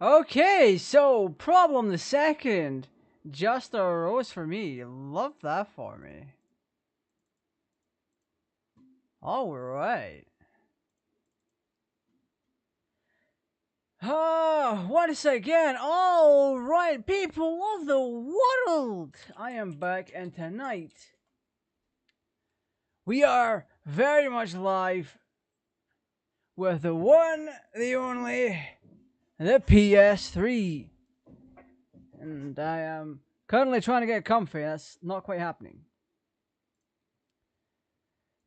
Okay, so problem the second. Just a rose for me. Love that for me. Alright. Once again, alright, people of the world! I am back, and tonight we are very much live with the one, the only, the PS3. And I am currently trying to get comfy, that's not quite happening.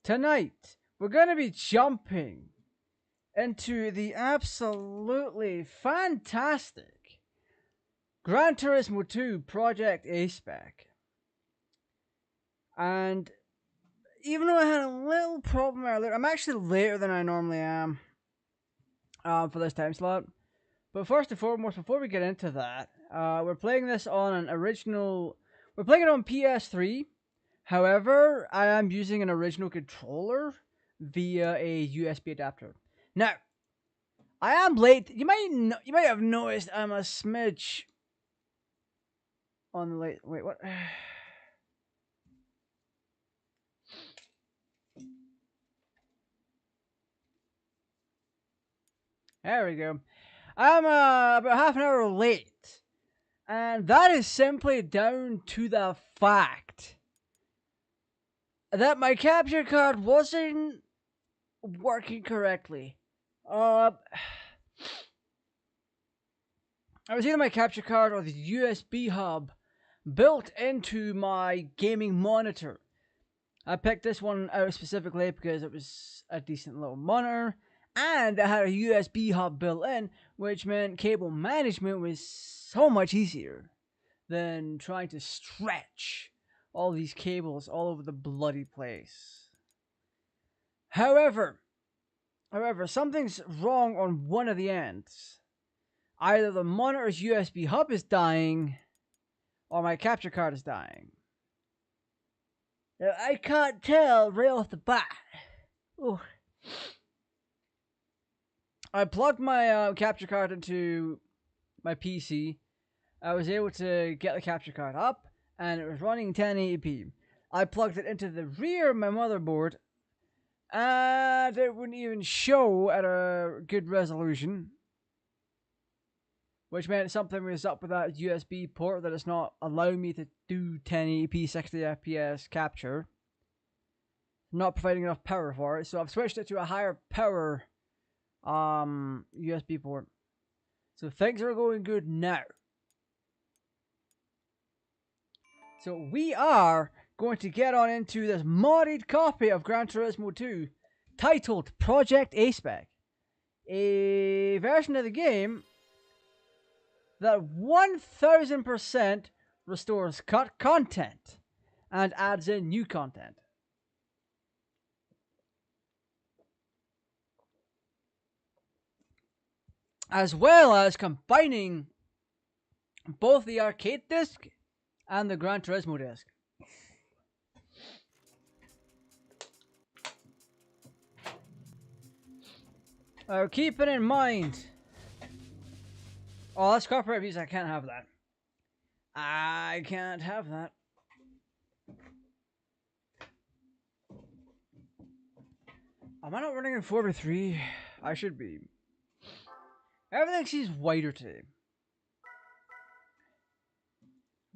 Tonight, we're going to be jumping into the absolutely fantastic Gran Turismo 2 Project A-Spec. And even though I had a little problem earlier, I'm actually later than I normally am for this time slot. But first and foremost, before we get into that, we're playing this on an original... We're playing it on PS3. However, I am using an original controller via a USB adapter. Now, I am late. You might have noticed I'm a smidge on the late. Wait, what? There we go. I'm about half an hour late, and that is simply down to the fact that my capture card wasn't working correctly. I was either my capture card or the USB hub built into my gaming monitor. I picked this one out specifically because it was a decent little monitor, and it had a USB hub built in, which meant cable management was so much easier than trying to stretch all these cables all over the bloody place. However, something's wrong on one of the ends. Either the monitor's USB hub is dying, or my capture card is dying. Now, I can't tell right off the bat. Ooh. I plugged my capture card into my PC. I was able to get the capture card up, and it was running 1080p. I plugged it into the rear of my motherboard, and it wouldn't even show at a good resolution, which meant something was up with that USB port that it's not allowing me to do 1080p 60 FPS capture. Not providing enough power for it, so I've switched it to a higher power USB port. So things are going good now. So we are going to get on into this modded copy of Gran Turismo 2 titled Project A-Spec. A version of the game that 1000% restores cut content and adds in new content. As well as combining both the arcade disc and the Gran Turismo disc. Keeping in mind... Oh, that's copyright music. I can't have that. I can't have that. Am I not running in 4x3? I should be. Everything seems whiter today.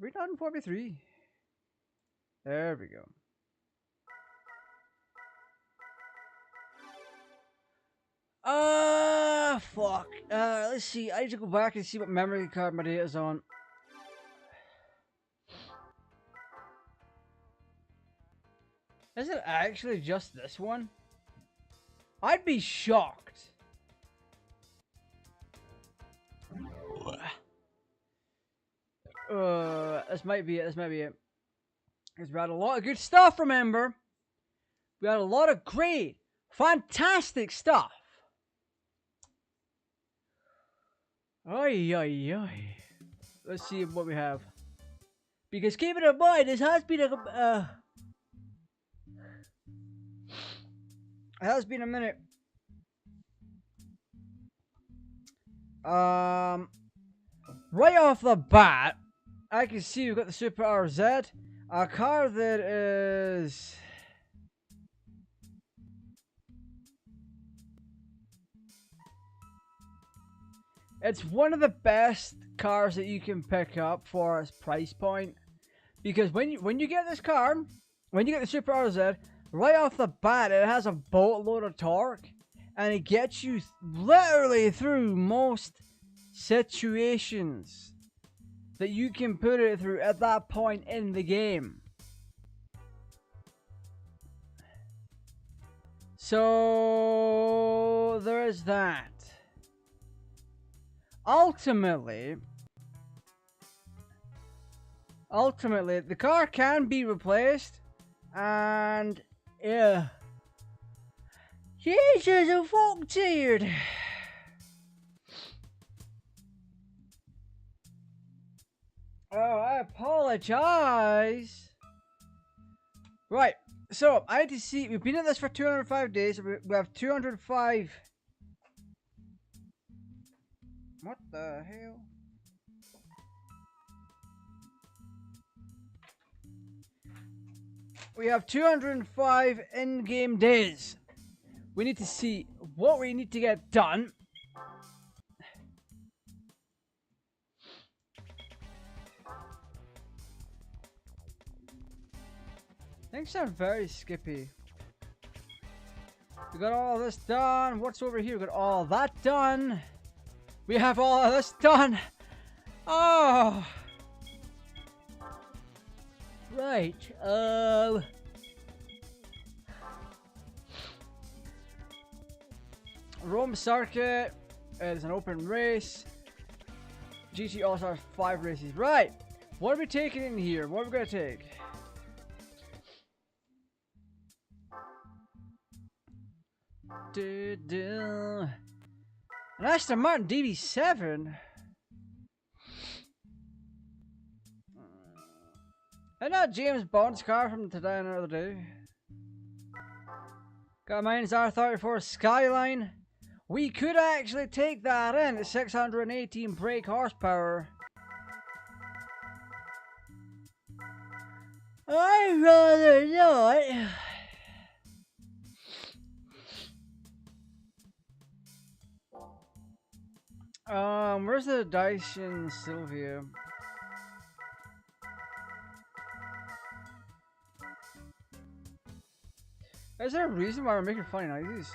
Are we not in 4x3? There we go. Fuck. Let's see. I need to go back and see what memory card my data is on. Is it actually just this one? I'd be shocked. This might be it. This might be it. Because we had a lot of good stuff, remember? We had a lot of great, fantastic stuff. Ay, ay, ay. Let's see what we have. Because keeping in mind, this has been a... it has been a minute. right off the bat, I can see we've got the Super RZ, a car that is... It's one of the best cars that you can pick up for its price point. Because when you get this car, when you get the Super RZ, right off the bat, it has a boatload of torque. And it gets you literally through most situations that you can put it through at that point in the game. So there is that. Ultimately, the car can be replaced, and yeah, Jesus, I'm fucking tired. Oh, I apologize. Right, so I had to see. We've been at this for 205 days. We have 205. What the hell? We have 205 in-game days. We need to see what we need to get done. Things sound very skippy. We got all this done. What's over here? We got all that done. We have all of this done. Oh. Right. Rome Circuit is an open race. GT also has 5 races. Right. What are we taking in here? What are we going to take? An Aston Martin DB7. Isn't that James Bond's car from Today and Another Day? Got mine's R34 Skyline. We could actually take that in at 618 brake horsepower. I'd rather not. Where's the Dyson Sylvia? Is there a reason why we're making funny noises?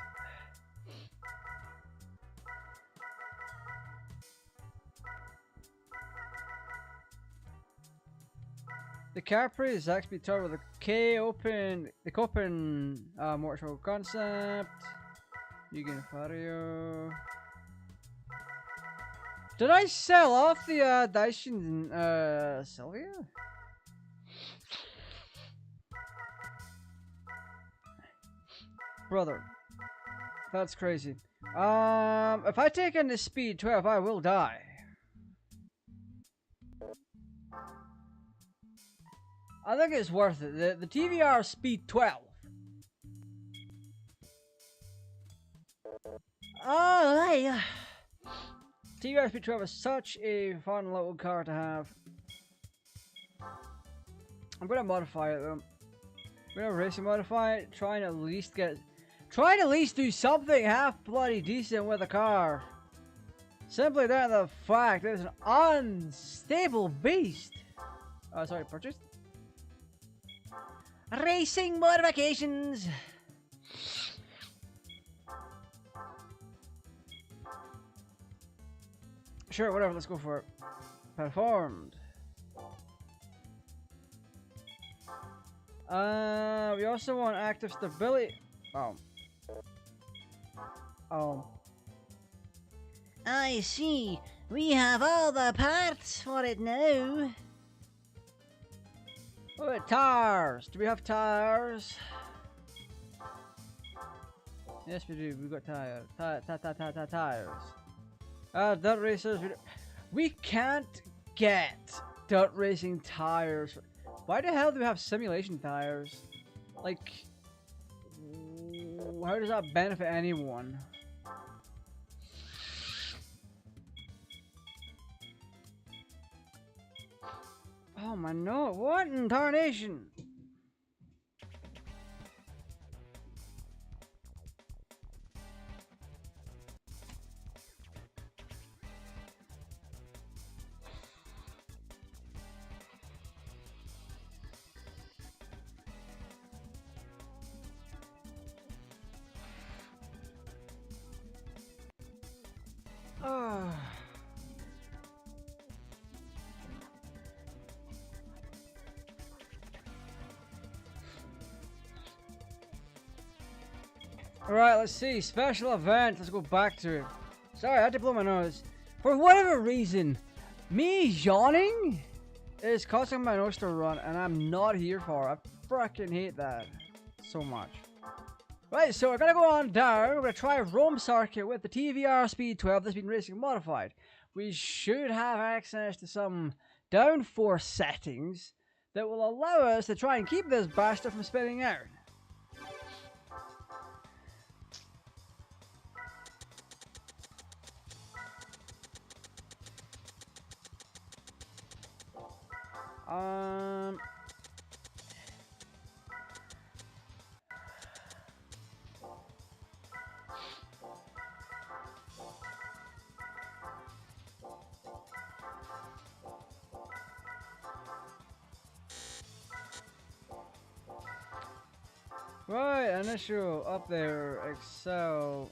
The Capri is actually tour with the Copen motorcycle concept. Yugen Fario. Did I sell off the Dyson Sylvia? Brother, that's crazy. If I take in the speed 12, I will die. I think it's worth it. The TVR speed 12. Oh, hey. TVR speed 12 is such a fun little car to have. I'm gonna modify it though. I'm gonna racing modify it, trying to at least do something half bloody decent with a car. Simply down to the fact that it's an unstable beast. Oh, sorry, purchased. Racing modifications. Sure, whatever, let's go for it. Performed. We also want active stability. Oh. I see. We have all the parts for it now. Oh, tires. Do we have tires? Yes, we do. We've got tires. Tires. Dirt racers. We can't get dirt racing tires. Why the hell do we have simulation tires? Like, how does that benefit anyone? Oh my no, what in tarnation? Alright, let's see. Special event. Let's go back to it. Sorry, I had to blow my nose. For whatever reason, me yawning is causing my nose to run, and I'm not here for it. I freaking hate that so much. Right, so we're gonna go on down. We're gonna try Rome Circuit with the TVR Speed 12 that's been racing modified. We should have access to some downforce settings that will allow us to try and keep this bastard from spinning out. Right, initial up there, Excel.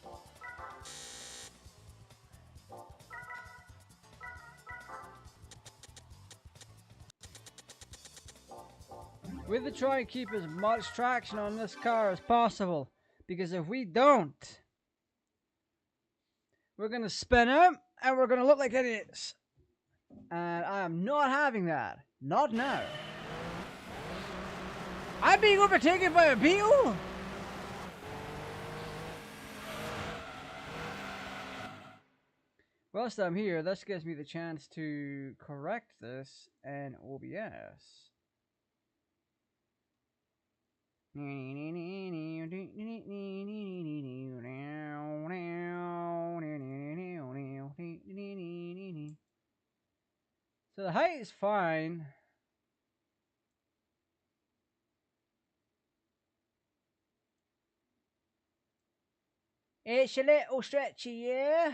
We have to try and keep as much traction on this car as possible, because if we don't, we're going to spin out and we're going to look like idiots. And I am not having that. Not now. I'm being overtaken by a beetle? Whilst I'm here, this gives me the chance to correct this in OBS. So the height is fine. It's a little stretchy, yeah.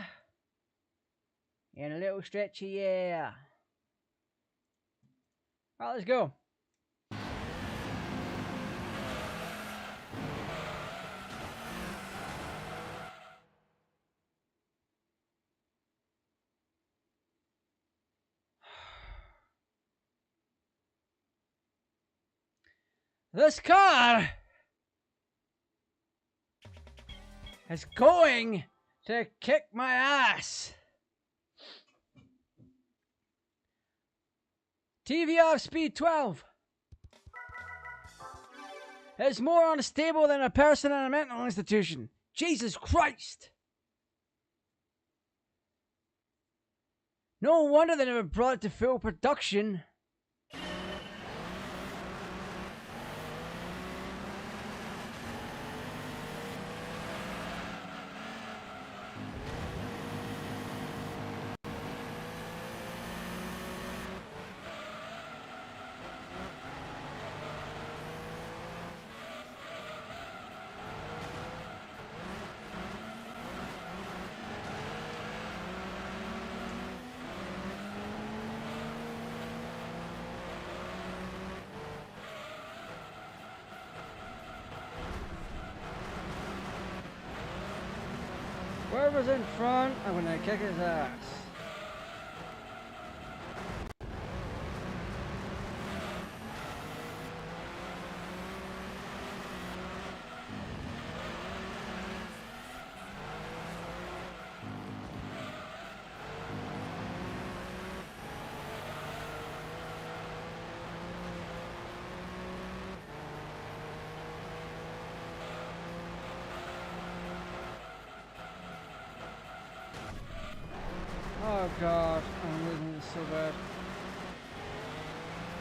And a little stretchy, yeah. Alright, let's go. This car is going to kick my ass. TVR Speed 12 is more unstable than a person in a mental institution. Jesus Christ! No wonder they never brought it to full production. Whoever's in front, I'm gonna kick his ass. Oh god, I'm losing this so bad.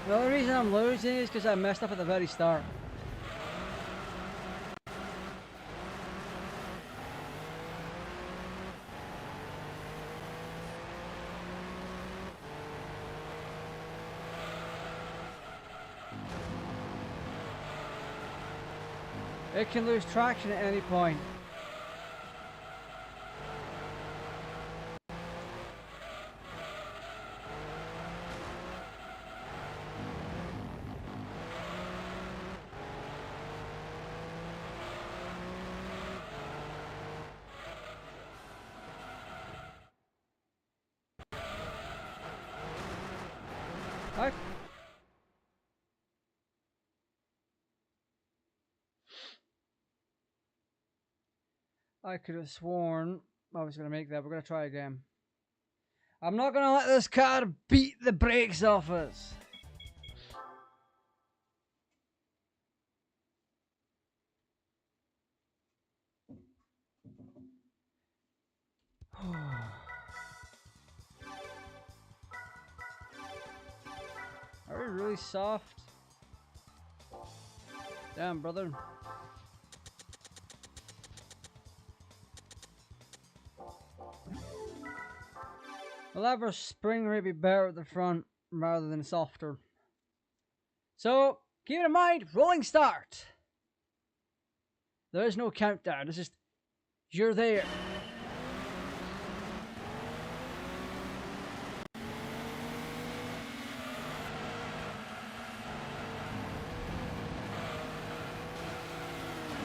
The only reason I'm losing is because I messed up at the very start. It can lose traction at any point. I could have sworn I was going to make that. We're going to try again. I'm not going to let this car beat the brakes off us. Are we really soft? Damn, brother. The lever spring may be better at the front rather than softer. So, keep it in mind, rolling start. There is no countdown, it's just, you're there.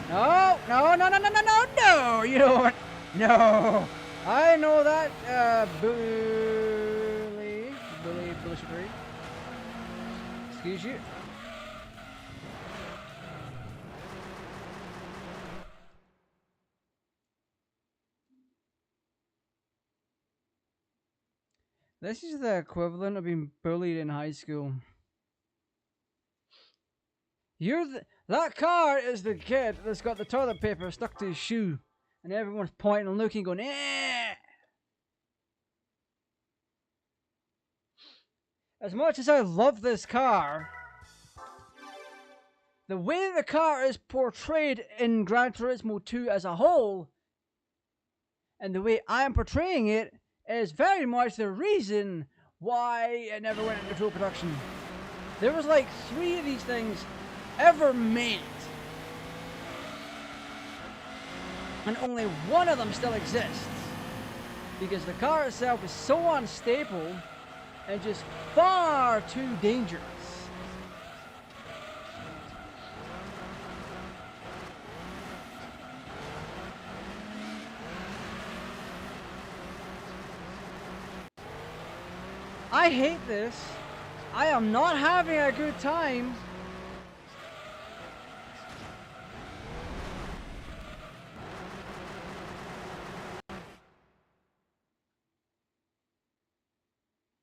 No, no, no, no, no, no, no, no, you know what? No. I know that, bully should read. Excuse you. This is the equivalent of being bullied in high school. That car is the kid that's got the toilet paper stuck to his shoe, and everyone's pointing and looking, going, eh. As much as I love this car, the way the car is portrayed in Gran Turismo 2 as a whole, and the way I am portraying it, is very much the reason why it never went into full production. There was like 3 of these things ever made, and only one of them still exists, because the car itself is so unstable and just far too dangerous. I hate this. I am not having a good time.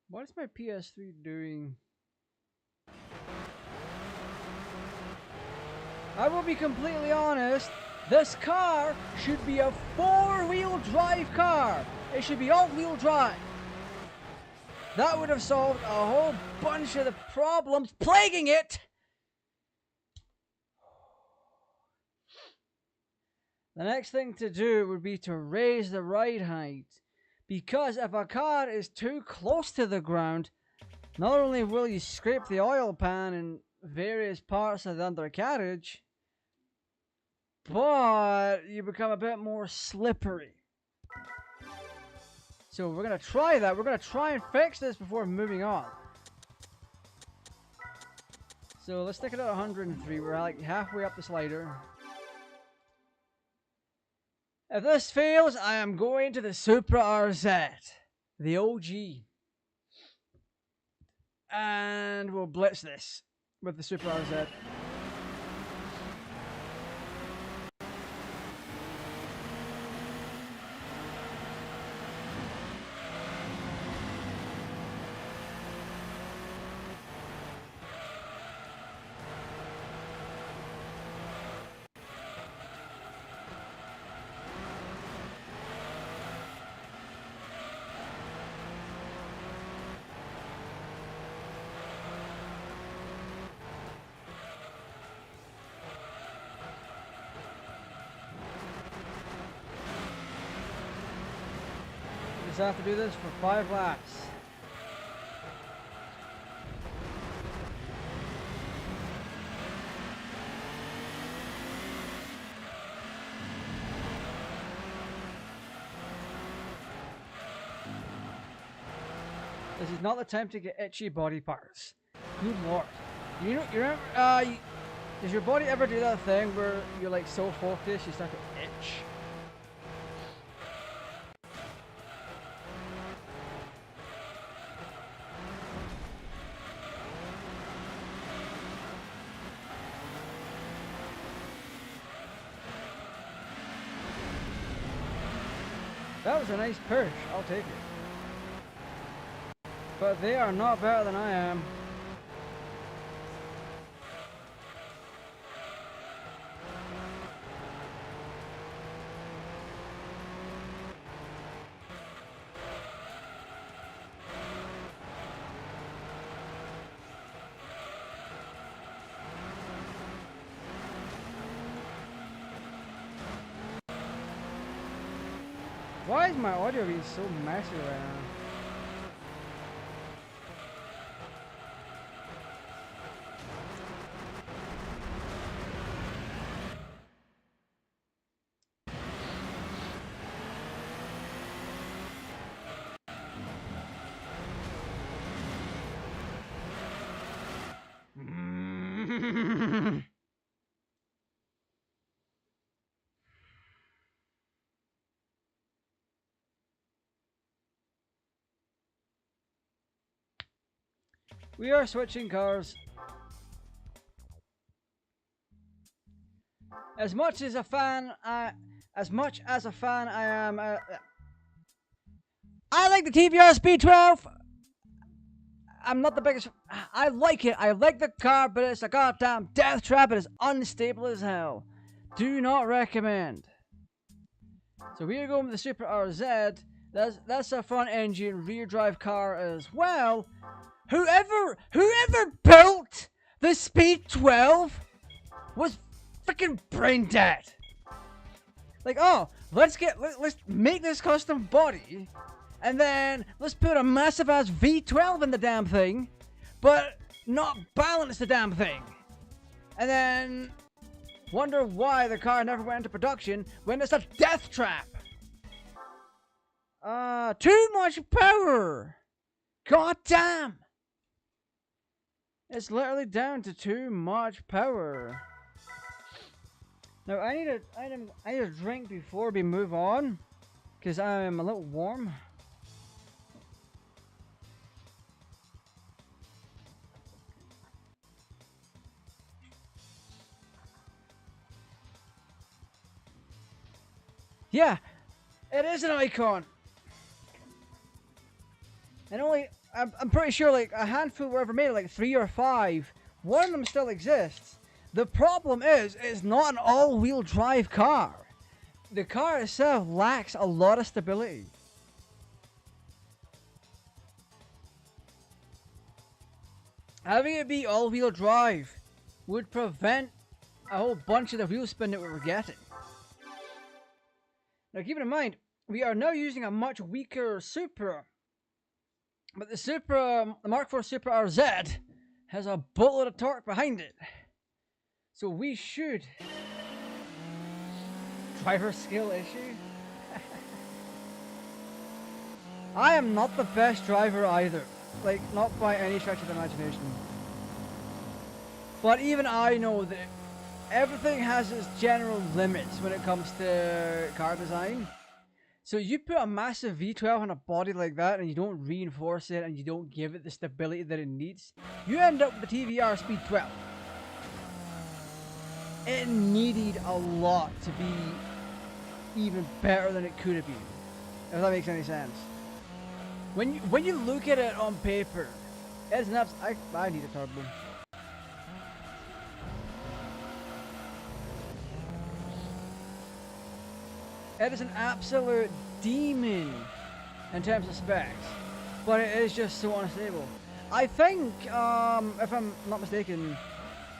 What is my PS3 doing? I will be completely honest, this car should be a 4-wheel drive car. It should be all-wheel drive. That would have solved a whole bunch of the problems plaguing it. The next thing to do would be to raise the ride height. Because if a car is too close to the ground, not only will you scrape the oil pan in various parts of the undercarriage, but you become a bit more slippery. So we're going to try that. We're going to try and fix this before moving on. So let's stick it at 103. We're like halfway up the slider. If this fails, I am going to the Supra RZ, the OG. And we'll blitz this with the Supra RZ. Just have to do this for 5 laps. This is not the time to get itchy body parts. Good lord. You know, you remember, does your body ever do that thing where you're like so focused you start to itch? That was a nice push, I'll take it. But they are not better than I am. Why is my audio being so messy right now? We are switching cars. As much as a fan I am, I like the TVR Speed 12. I'm not the biggest. I like it. I like the car, but it's a goddamn death trap. It is unstable as hell. Do not recommend. So we are going with the Super RZ. That's a front engine rear drive car as well. Whoever built the Speed 12 was freaking brain dead. Like, oh, let's make this custom body, and then let's put a massive ass V12 in the damn thing, but not balance the damn thing, and then wonder why the car never went into production when it's a death trap. Too much power. God damn. It's literally down to too much power. Now I need a drink before we move on, because I am a little warm. Yeah, it is an icon. And I'm pretty sure like a handful were ever made, like 3 or 5. One of them still exists. The problem is, it's not an all-wheel drive car. The car itself lacks a lot of stability. Having it be all-wheel drive would prevent a whole bunch of the wheel spin that we were getting. Now keep in mind, we are now using a much weaker Supra. But the Mark IV Super RZ has a boatload of torque behind it. So we should. Driver skill issue? I am not the best driver either. Like, not by any stretch of the imagination. But even I know that everything has its general limits when it comes to car design. So you put a massive V12 on a body like that and you don't reinforce it and you don't give it the stability that it needs, you end up with the TVR Speed 12. It needed a lot to be even better than it could have been, if that makes any sense. When you look at it on paper, it's an I need a turbo. It is an absolute demon in terms of specs, but it is just so unstable. I think, if I'm not mistaken,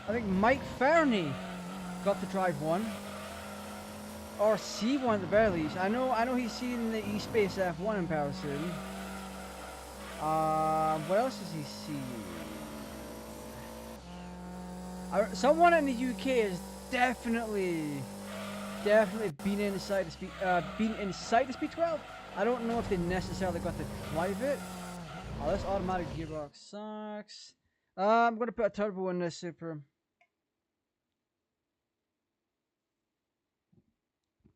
I think Mike Fernie got to drive one, or see one at the very least. I know he's seen the E-Space F1 in person. What else has he seen? Someone in the UK has definitely been inside the Speed 12. I don't know if they necessarily got to drive it, Oh, this automatic gearbox sucks. I'm gonna put a turbo in this Super.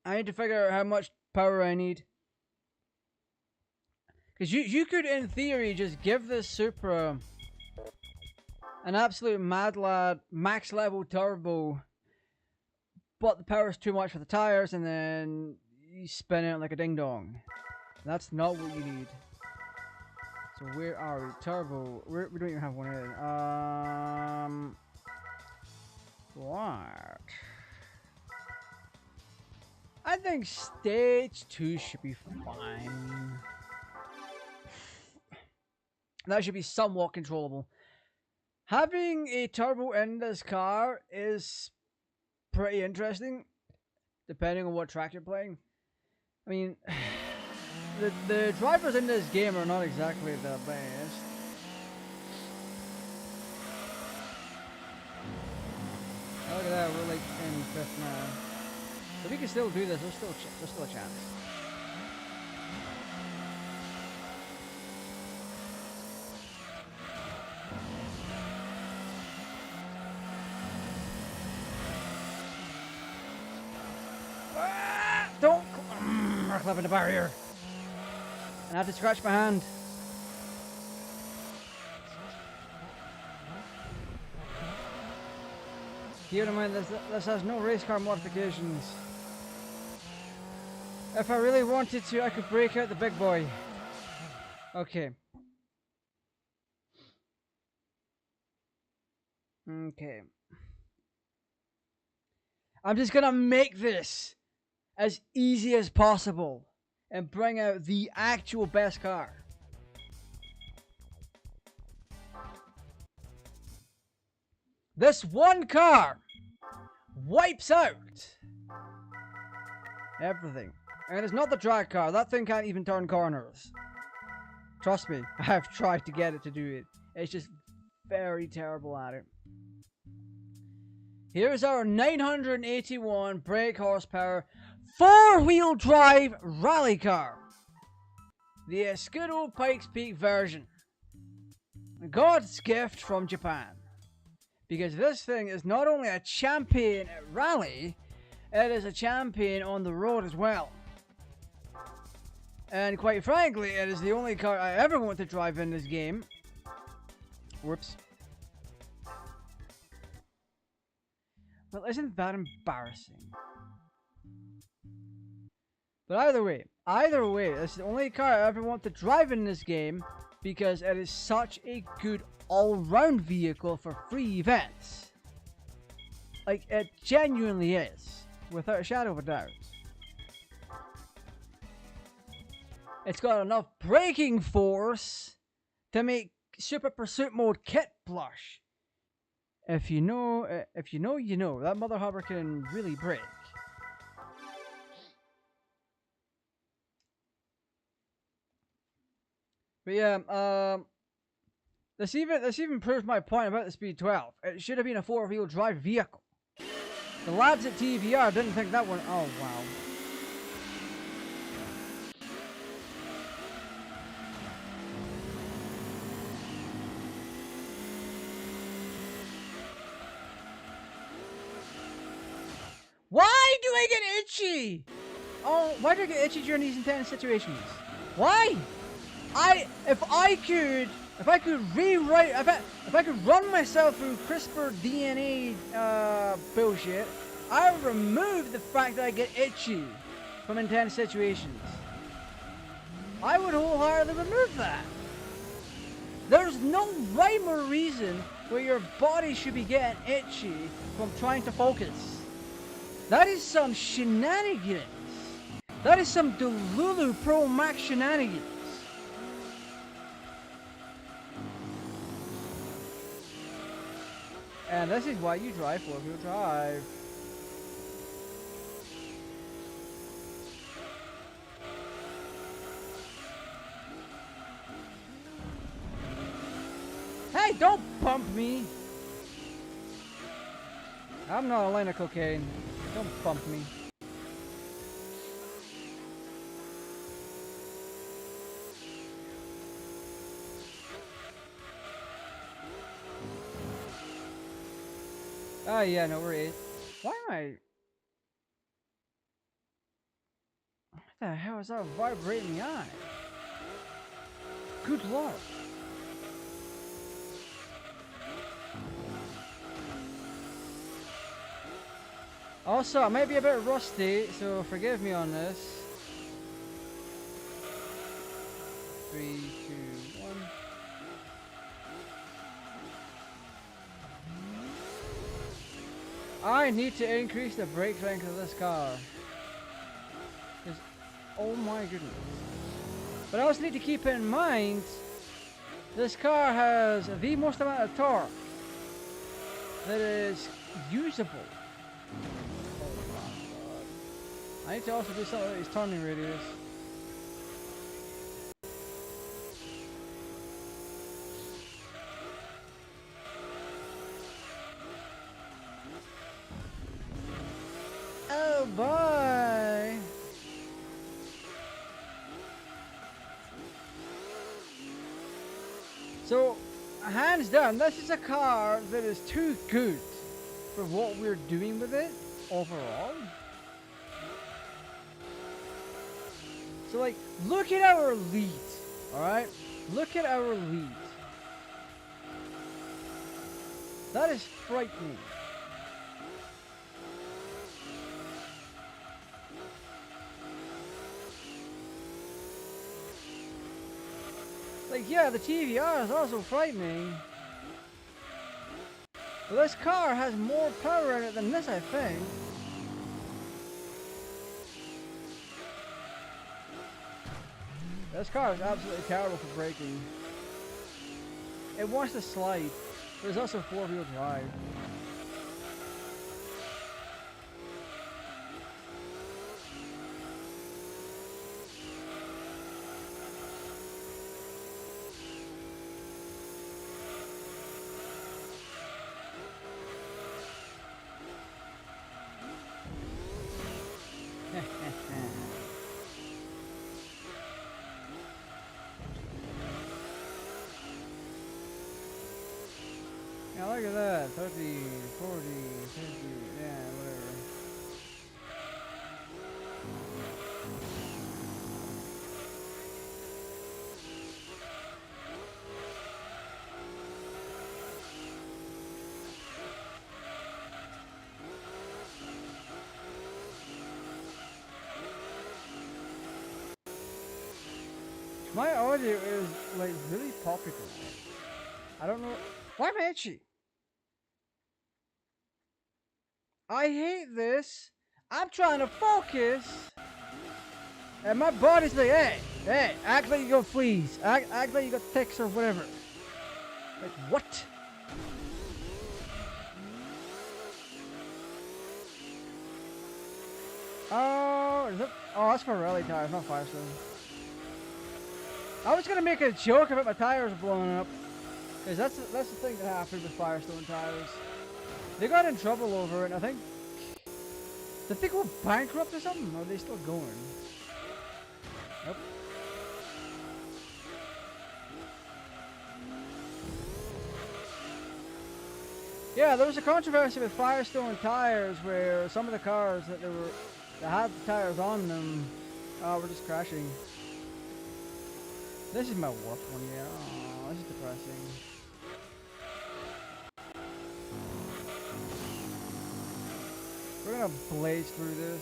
I need to figure out how much power I need. Because you could, in theory, just give this Supra an absolute mad lad, max level turbo, but the power's too much for the tires, and then you spin it like a ding dong. That's not what you need. So where are we? Turbo. We don't even have one in. What? I think stage 2 should be fine. That should be somewhat controllable. Having a turbo in this car is pretty interesting, depending on what track you're playing. I mean, the drivers in this game are not exactly the best. Oh, look at that, we're like in 5th now. But we can still do this, there's still a chance. Don't! We're clipping the barrier. And I have to scratch my hand. Keep in mind, this has no race car modifications. If I really wanted to, I could break out the big boy. Okay. Okay. I'm just gonna make this as easy as possible and bring out the actual best car. This one car wipes out everything. And it's not the drag car. That thing can't even turn corners. Trust me, I've tried to get it to do it. It's just very terrible at it. Here's our 981 brake horsepower 4-wheel drive rally car. The Escudo Pikes Peak version. God's gift from Japan. Because this thing is not only a champion at rally, it is a champion on the road as well. And quite frankly, it is the only car I ever want to drive in this game. Whoops. Well, isn't that embarrassing? But either way, it's the only car I ever want to drive in this game because it is such a good all-round vehicle for free events. Like, it genuinely is, without a shadow of a doubt. It's got enough braking force to make Super Pursuit Mode kit plush. If you know, you know. That mother hopper can really brake. But yeah, this even proves my point about the Speed 12. It should have been a 4-wheel drive vehicle. The lads at TVR didn't think that one. Oh wow. Why do I get itchy? Oh, why do I get itchy during these intense situations? Why? If I could run myself through CRISPR DNA bullshit, I would remove the fact that I get itchy from intense situations. I would wholeheartedly remove that. There's no rhyme or reason where your body should be getting itchy from trying to focus. That is some shenanigans. That is some Delulu Pro Max shenanigans. And this is why you drive 4-wheel drive. Hey, don't bump me. I'm not a line of cocaine. Don't bump me. Oh yeah, no, we're 8. Why am I... What the hell is that vibrating the eye? Good lord. Also, I might be a bit rusty, so forgive me on this. 3, 2, 1. I need to increase the brake length of this car. Oh my goodness. But I also need to keep in mind, this car has the most amount of torque that is usable. Oh my god. I need to also do something with his turning radius. Oh boy! So, hands down, this is a car that is too good for what we're doing with it overall. So like, look at our lead, alright? Look at our lead. That is frightening. Like, yeah, the TVR is also frightening. But this car has more power in it than this, I think. This car is absolutely terrible for braking. It wants to slide, but it's also four-wheel drive. Yeah, look at that. 30, 40, 50, yeah, whatever. My audio is like really poppy tonight. I don't know. Why am I itchy? I hate this. I'm trying to focus. And my body's like, hey, act like you got fleas. Act like you got ticks or whatever. Like, what? Oh, is it? Oh, that's for rally tires, not Firestone. I was gonna make a joke about my tires blowing up, because that's the thing that happened with Firestone tires. They got in trouble over it. I think. Did they go bankrupt or something? Or are they still going? Nope. Yeah, there was a controversy with Firestone tires where some of the cars that had the tires on them were just crashing. This is my work one, yeah. Oh, this is depressing. We're gonna blaze through this.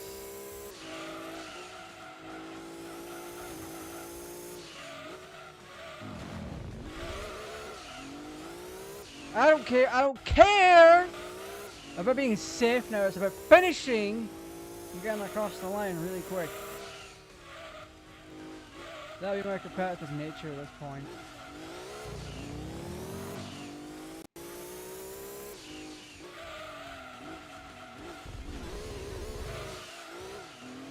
I don't care. I don't care about being safe now. It's about finishing and getting across the line really quick. That'll be my competitive nature at this point.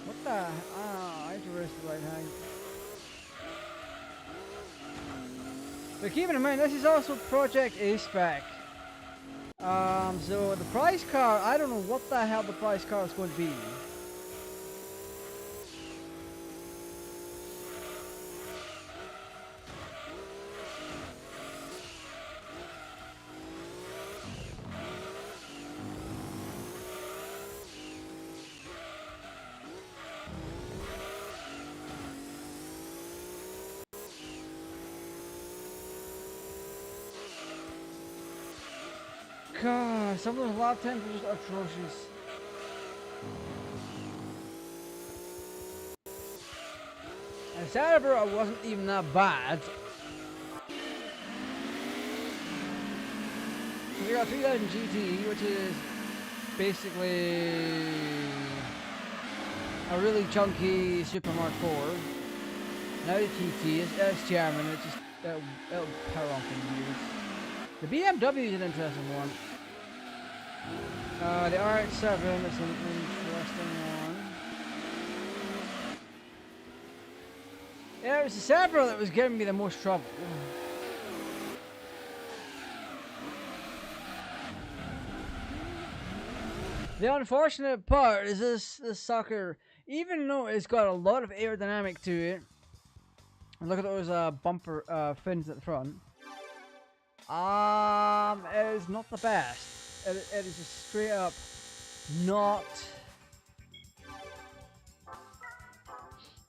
What the? I need to race the right hand. But keeping in mind, this is also Project A-Spec. So the price car, I don't know what the hell the price car is going to be. God, some of those lap times are just atrocious. And Cerebro wasn't even that bad. We got 3000 GT, which is basically a really chunky Super Mark 4. Now the TT is German, it's just it'll power on for years. The BMW is an interesting one. The RX-7 is an interesting one. Yeah, it was the Cerebro that was giving me the most trouble. The unfortunate part is this sucker, even though it's got a lot of aerodynamic to it, look at those bumper fins at the front, it is not the best. It is just straight up not...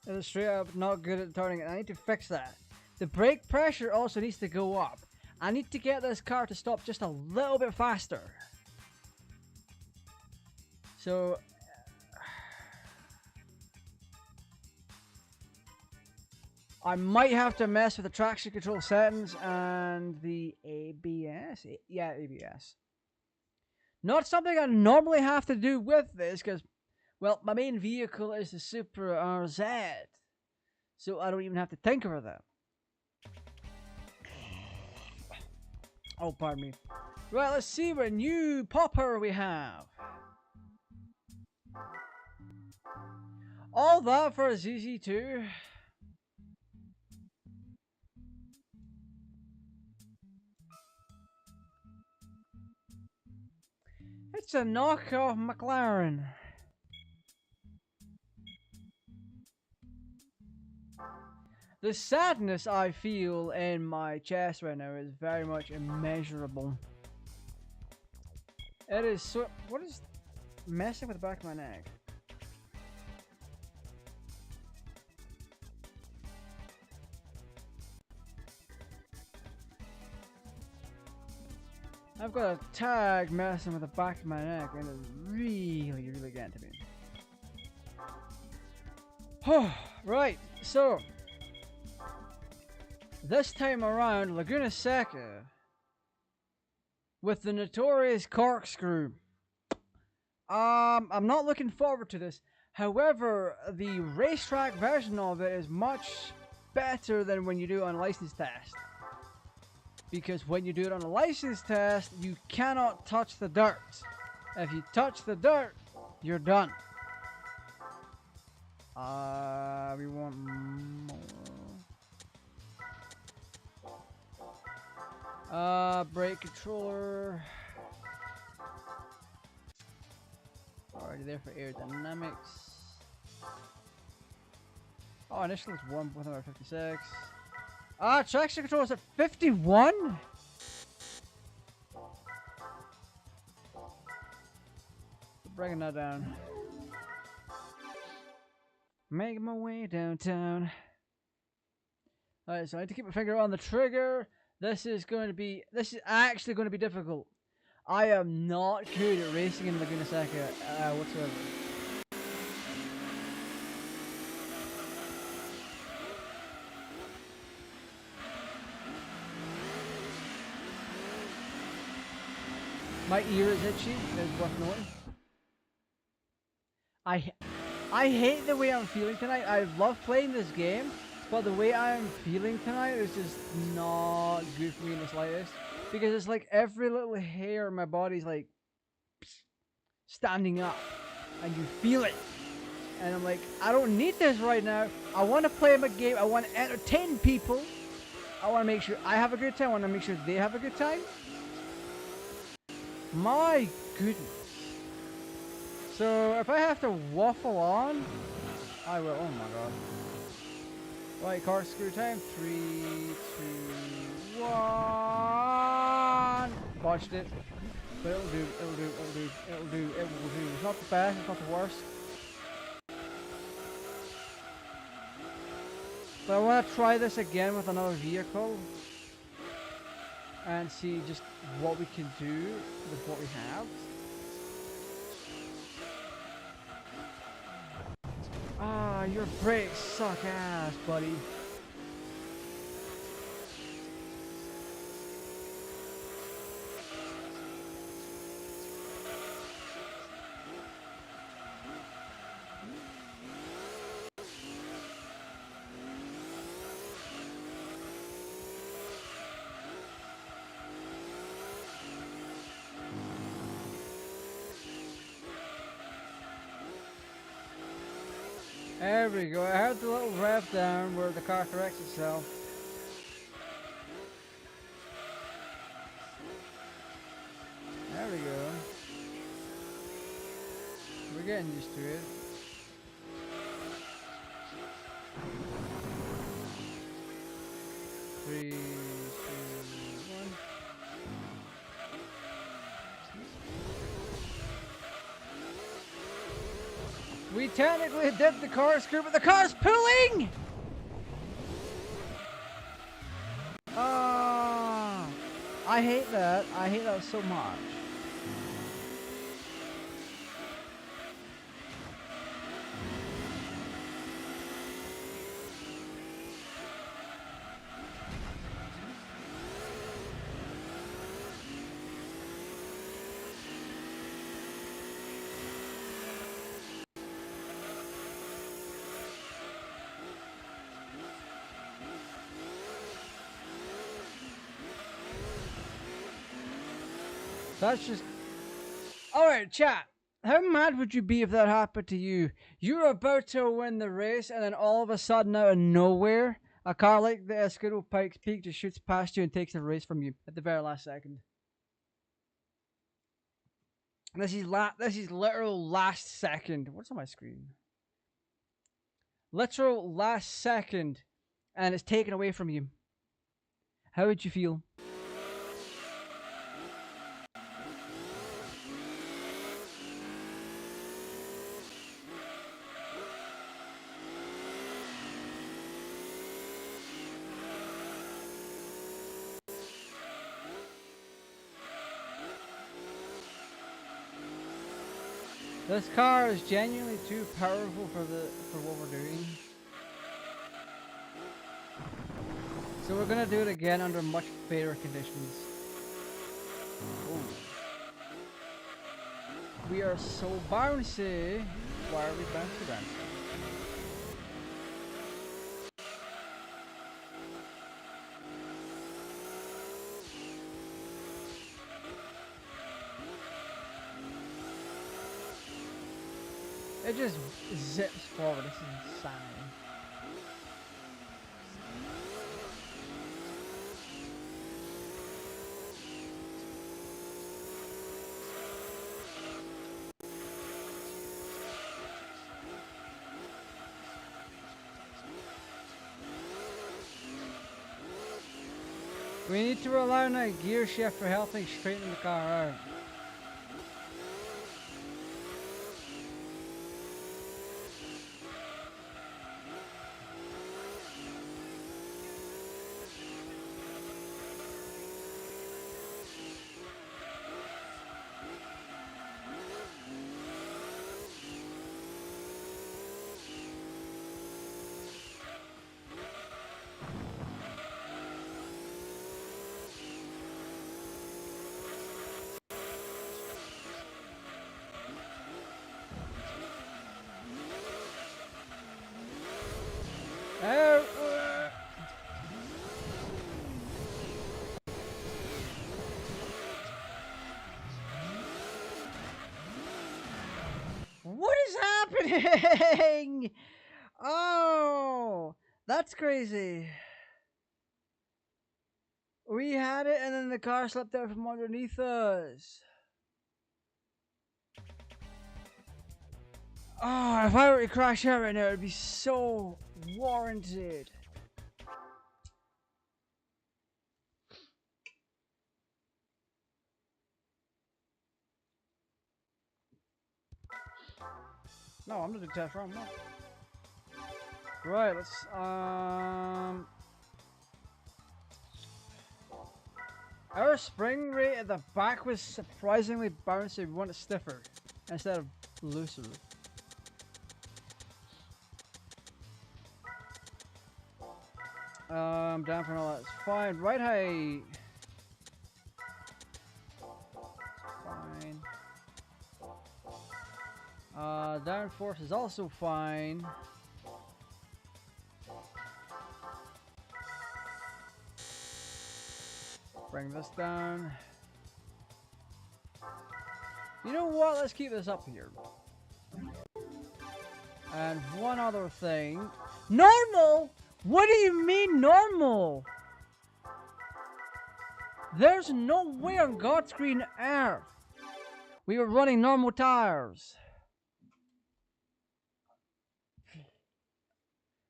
It is straight up not good at turning it. I need to fix that. The brake pressure also needs to go up. I need to get this car to stop just a little bit faster. So, I might have to mess with the traction control settings and the ABS. Yeah, ABS. Not something I normally have to do with this because, well, my main vehicle is the Super RZ. So I don't even have to think about that. Oh, pardon me. Right, let's see what new popper we have. All that for a ZZ2. It's a knockoff McLaren. The sadness I feel in my chest right now is very much immeasurable. It is so... What is messing with the back of my neck? I've got a tag messing with the back of my neck and it's really, really getting to me. Right, so this time around, Laguna Seca with the notorious corkscrew. I'm not looking forward to this. However, the racetrack version of it is much better than when you do it on a license test. Because when you do it on a license test, you cannot touch the dirt. If you touch the dirt, you're done. We want more. Brake controller. Already there for aerodynamics. Oh, initial is 156. Traction control is at 51? Bringing that down. Making my way downtown. Alright, so I need to keep my finger on the trigger. This is actually going to be difficult. I am not good at racing in Laguna Seca whatsoever. My ear is itchy, it's worth noting. I hate the way I'm feeling tonight. I love playing this game, but the way I'm feeling tonight is just not good for me in the slightest. Because it's like every little hair in my body's like standing up, and you feel it. And I'm like, I don't need this right now. I want to play my game. I want to entertain people. I want to make sure I have a good time. I want to make sure they have a good time. My goodness. So if I have to waffle on, I will. Oh my god. Right, corkscrew time. 3, 2, 1. Botched it. But it'll do, it'll do, it'll do, it'll do, it will do. It's not the best, it's not the worst. But I want to try this again with another vehicle. and see just what we can do with what we have. Ah, your brakes suck ass, buddy. There we go. I heard the little rev down where the car corrects itself. There we go. We're getting used to it. Three, two, one. We technically did the corkscrew, but the car's pulling! Ah, I hate that. I hate that so much. That's just... Alright, chat. How mad would you be if that happened to you? You're about to win the race, and then all of a sudden, out of nowhere, a car like the Escudo Pikes Peak just shoots past you and takes the race from you at the very last second. This is literal last second. What's on my screen? Literal last second, and it's taken away from you. How would you feel? This car is genuinely too powerful for what we're doing. So we're gonna do it again under much better conditions. Oh. We are so bouncy. Why are we bouncy? It just zips forward. This is insane. We need to rely on a gear shift for helping straighten the car out. What is happening? Oh, that's crazy. We had it and then the car slipped out from underneath us. Oh, if I were to crash out right now, it'd be so warranted. No, I'm not doing test run. Right, let's Our spring rate at the back was surprisingly bouncy. We want it stiffer instead of looser. Down for all that's fine. Right height. Fine. Down force is also fine. Bring this down. You know what? Let's keep this up here. And one other thing. Normal? What do you mean normal? There's no way on God's green earth we were running normal tires.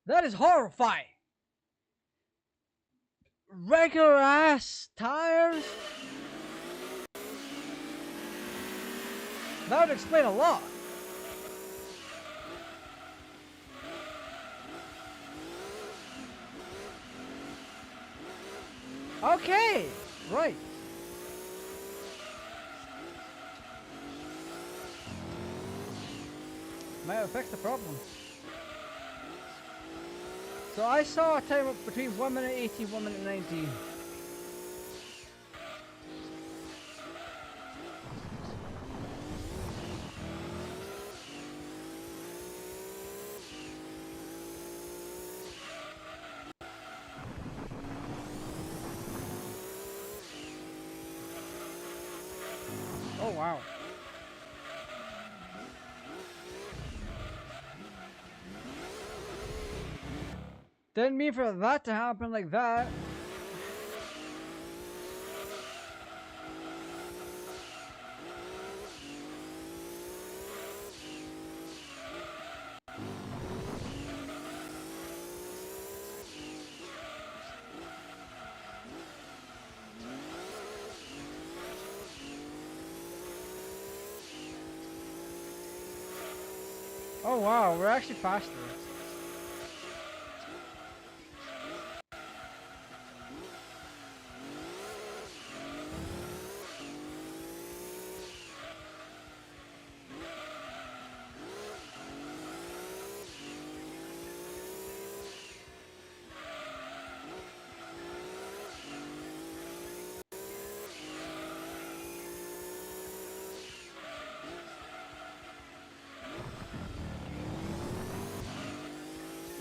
That is horrifying. Regular ass tires? That would explain a lot. Okay, right. Might have fixed the problem. So I saw a time up between 1 minute 18, 1 minute 19. Oh wow. Didn't mean for that to happen like that. Oh wow, we're actually faster.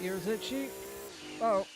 Ears itchy. Oh.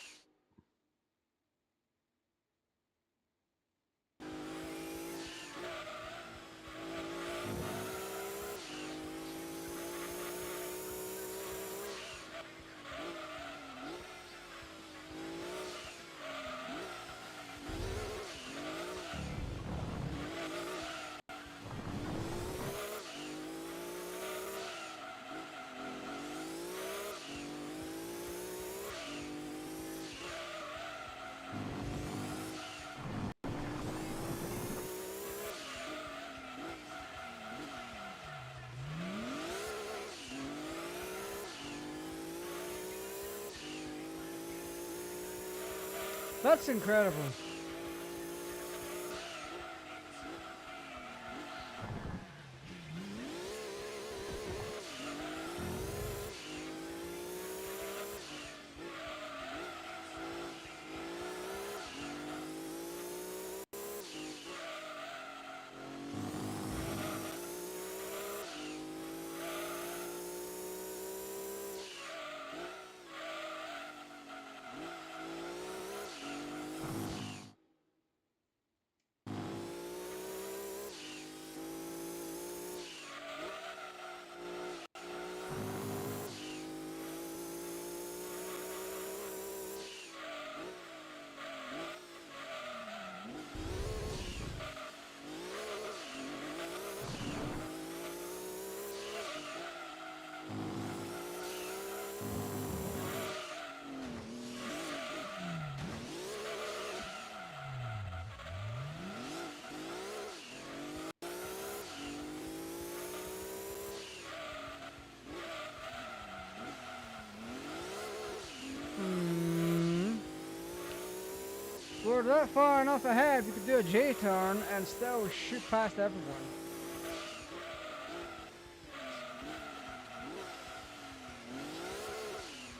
That's incredible. we're that far enough ahead, we could do a J-turn and still shoot past everyone.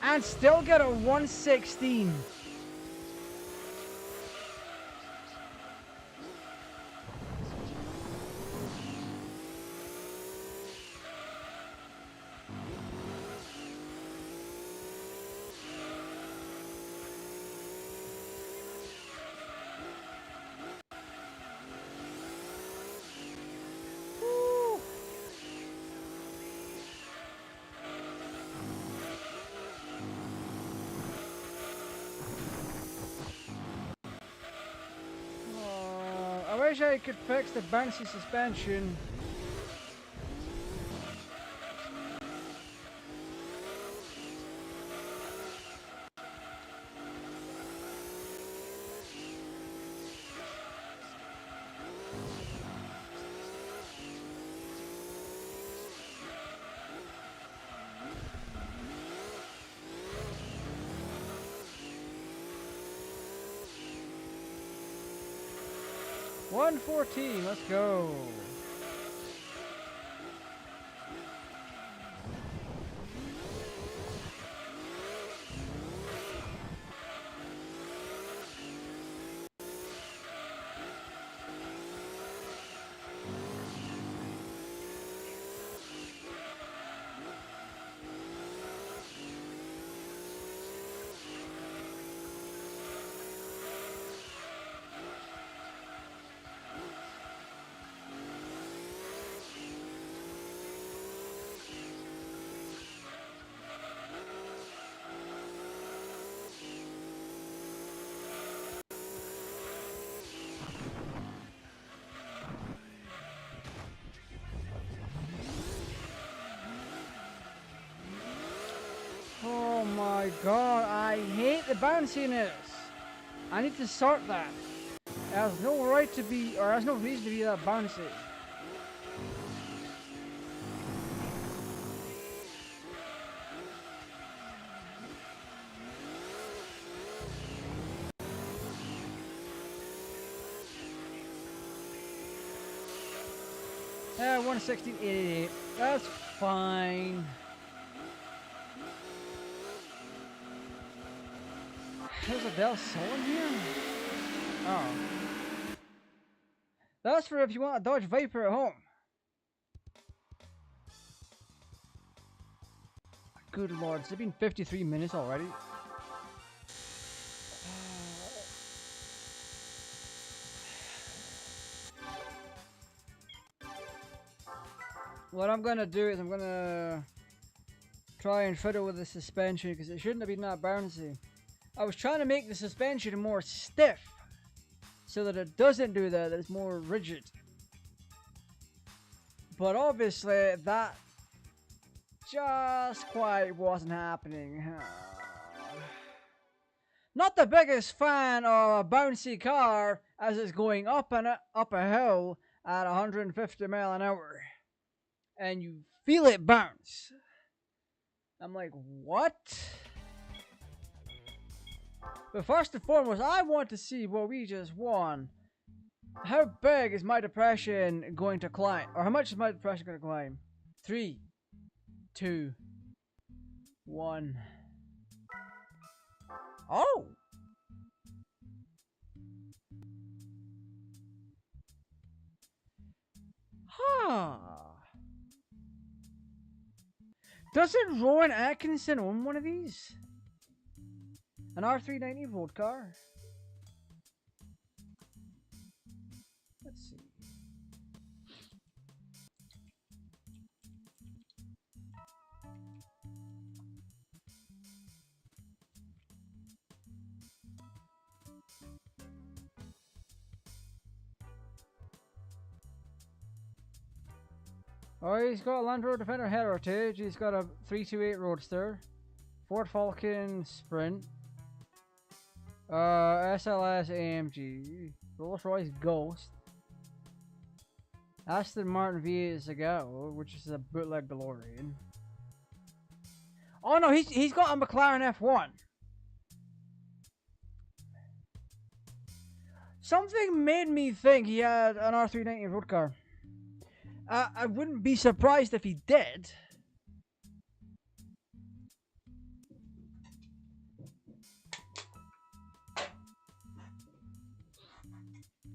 And still get a 116. I wish I could fix the bouncy suspension. $114, let's go. Oh my god, I hate the bounciness. I need to sort that. It has no right to be, or has no reason to be that bouncy. Yeah, 116.88. That's fine. There's a Del Sol in here? Oh. That's for if you want a Dodge Viper at home. Good lord, it's been 53 minutes already. What I'm gonna do is I'm gonna try and fiddle with the suspension because it shouldn't have been that bouncy. I was trying to make the suspension more stiff so that it doesn't do that, it's more rigid. But obviously that just quite wasn't happening. Not the biggest fan of a bouncy car as it's going up a hill at 150 miles an hour. And you feel it bounce. I'm like, what? But first and foremost, I want to see what we just won. How big is my depression going to climb? Or how much is my depression going to climb? 3, 2, 1. Oh! Huh. Doesn't Rowan Atkinson own one of these? An R390 road car? Let's see. Oh, he's got a Land Rover Defender Heritage. He's got a 328 Roadster, Ford Falcon Sprint, SLS AMG, Rolls Royce Ghost, Aston Martin V8 Zagato, which is a bootleg DeLorean. Oh no, he's got a McLaren F1. Something made me think he had an R390 road car. I wouldn't be surprised if he did.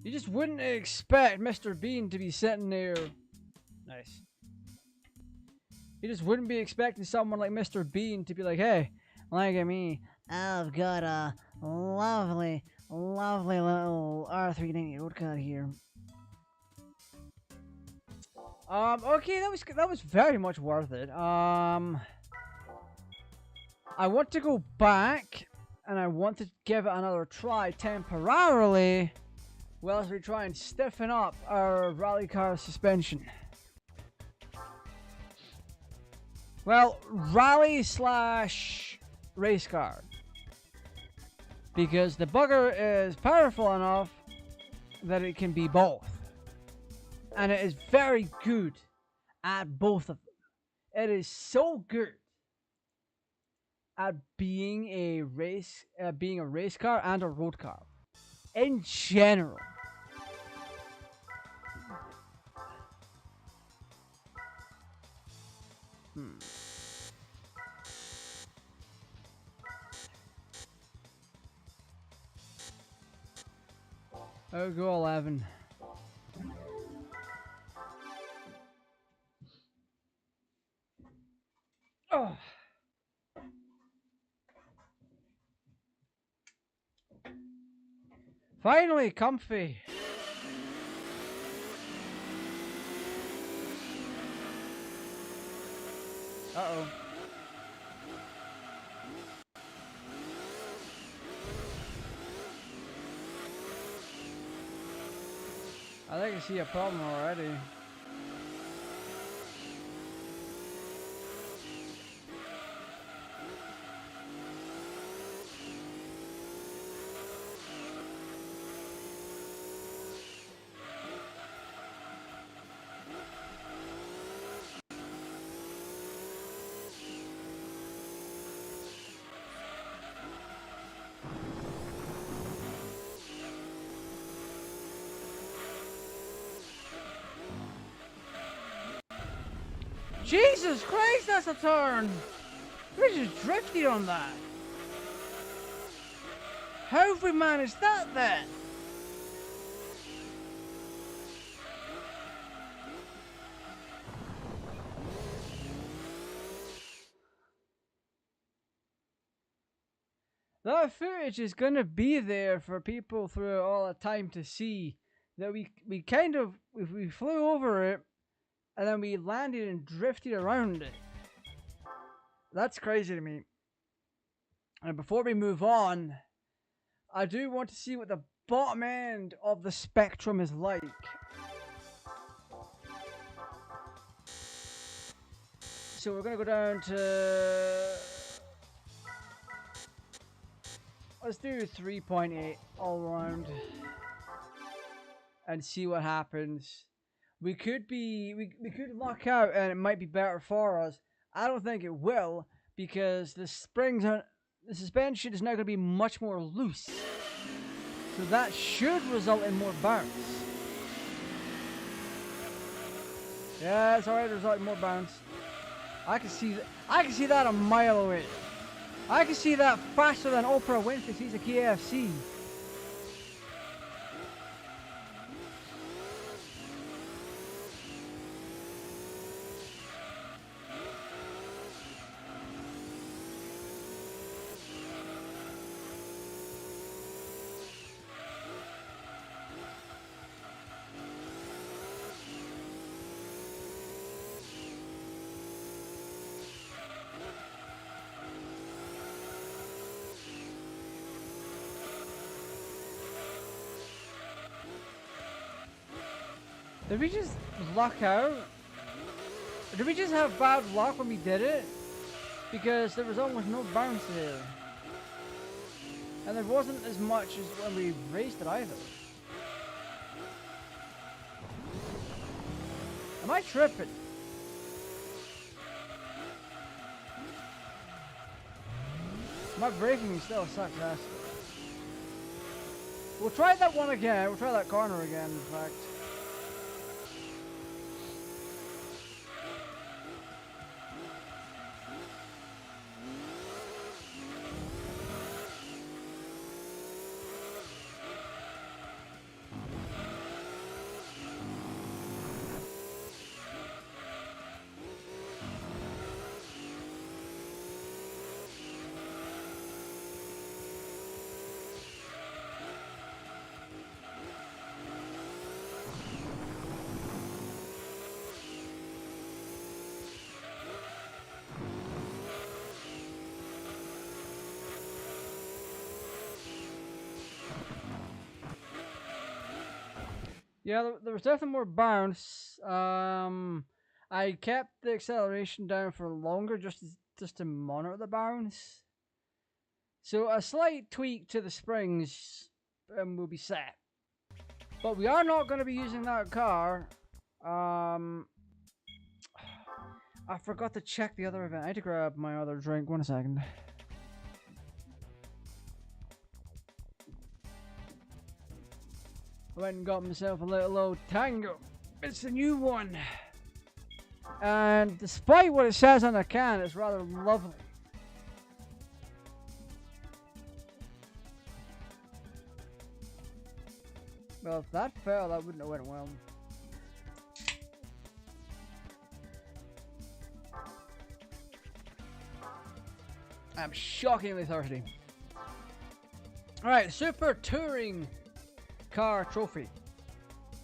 You just wouldn't expect Mr. Bean to be sitting there. Nice. You just wouldn't be expecting someone like Mr. Bean to be like, hey, look at me. I've got a lovely little R390 road car here. Okay, that was very much worth it. I want to go back, and I want to give it another try temporarily, whilst we try and stiffen up our rally car suspension. Well, rally slash race car. Because the bugger is powerful enough that it can be both. And it is very good at both of them. It is so good at being a race car and a road car. In general. I'll go 11. Oh. Finally, comfy. Uh-oh. I think I see a problem already. Jesus Christ, that's a turn! We just drifted on that. How have we managed that then? That footage is gonna be there for people through all the time to see that we flew over it and then we landed and drifted around it. That's crazy to me. And before we move on, I do want to see what the bottom end of the spectrum is like. So we're gonna go down to, let's do 3.8 all around and see what happens. We could luck out and it might be better for us. I don't think it will, because the suspension is now going to be much more loose. So that should result in more bounce. Yeah, it's already resulting in more bounce. I can see that a mile away. I can see that faster than Oprah Winfrey sees a KFC. Did we just luck out? Or did we just have bad luck when we did it? Because there was almost no bounce there. And there wasn't as much as when we raced it either. Am I tripping? My braking is still a success. We'll try that one again. We'll try that corner again, in fact. Yeah, there was definitely more bounce. I kept the acceleration down for longer just to monitor the bounce. So a slight tweak to the springs will be set. But we are not going to be using that car. I forgot to check the other event. I had to grab my other drink. 1 second. I went and got myself a little old Tango. It's a new one. And despite what it says on the can, it's rather lovely. Well, if that fell, that wouldn't have went well. I'm shockingly thirsty. Alright, Super Touring Car Trophy.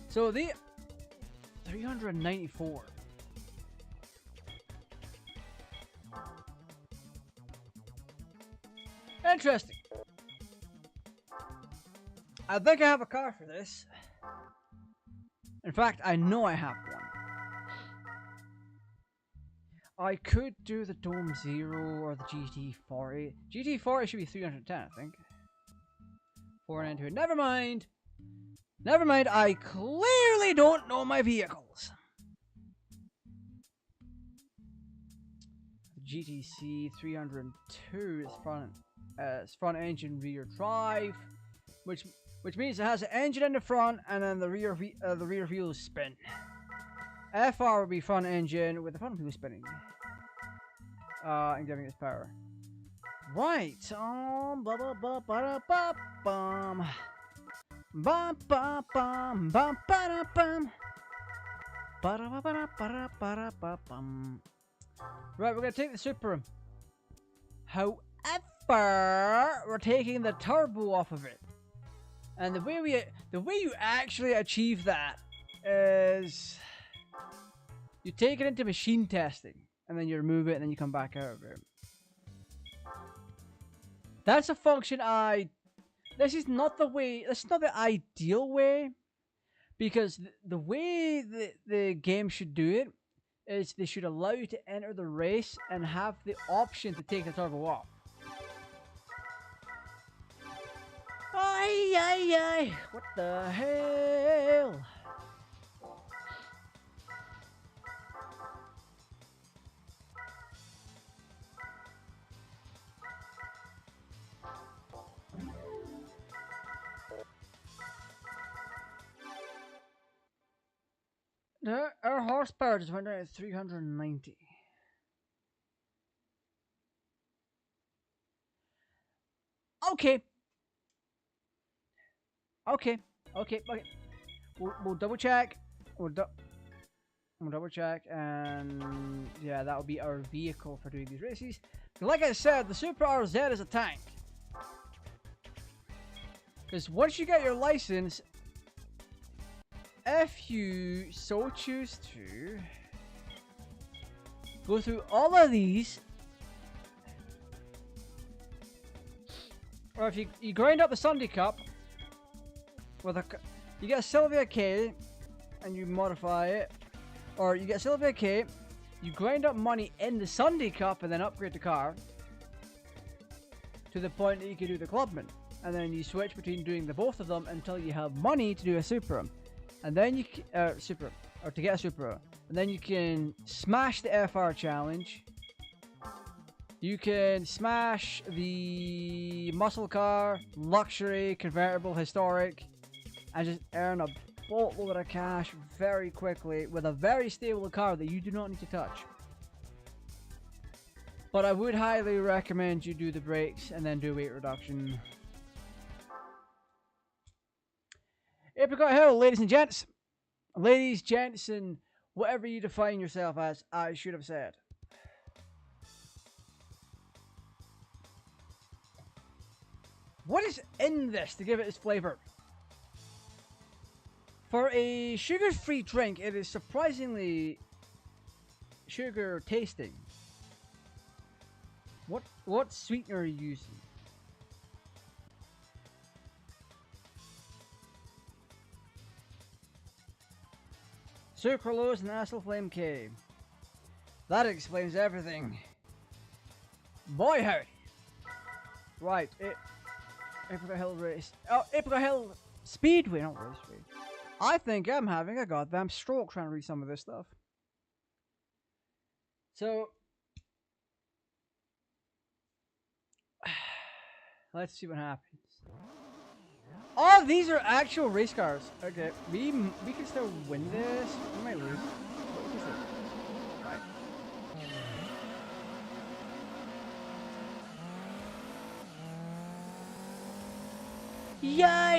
So the 394. Interesting. I think I have a car for this. In fact, I know I have one. I could do the Dome Zero or the GT40. GT40 should be 310, I think. 492. Never mind. Never mind. I clearly don't know my vehicles. GTC 302 is front engine, rear drive, which means it has an engine in the front and then the rear wheels spin. FR would be front engine with the front wheel spinning. And giving its power. Right. Bum bum bum bum bum bum bum. Right, we're gonna take the Supra. However, we're taking the turbo off of it. And the way you actually achieve that is you take it into machine testing, and then you remove it, and then you come back out of it. That's a function this is not the ideal way, because the way the game should do it is they should allow you to enter the race and have the option to take the turbo off. Ay, ay, ay. What the hell? Our horsepower just went down to 390. Okay. Okay. We'll double check. We'll double check, and yeah, that'll be our vehicle for doing these races. Like I said, the Super RZ is a tank. Because once you get your license, if you so choose to go through all of these, or if you grind up the Sunday Cup with you get a Sylvia K and you modify it, or you get Sylvia K, you grind up money in the Sunday Cup and then upgrade the car to the point that you can do the Clubman, and then you switch between doing the both of them until you have money to do a Supra. And then you to get a Supra, and then you can smash the FR challenge, You can smash the muscle car, luxury, convertible, historic, and just earn a boatload of cash very quickly with a very stable car that you do not need to touch. But I would highly recommend you do the brakes and then do weight reduction. Apricot Hill, ladies and gents. Ladies, gents, and whatever you define yourself as, I should have said. What is in this to give it its flavor? For a sugar-free drink, it is surprisingly sugar tasting. What sweetener are you using? Sucralose and acid flame K. That explains everything. Boy howdy. Right, Apricot Hill race. Oh, Apricot Hill Speedway, not raceway. I think I'm having a goddamn stroke trying to read some of this stuff. So, let's see what happens. Oh, these are actual race cars. Okay, we can still win this. We might lose. But we can still. Right. Yeah.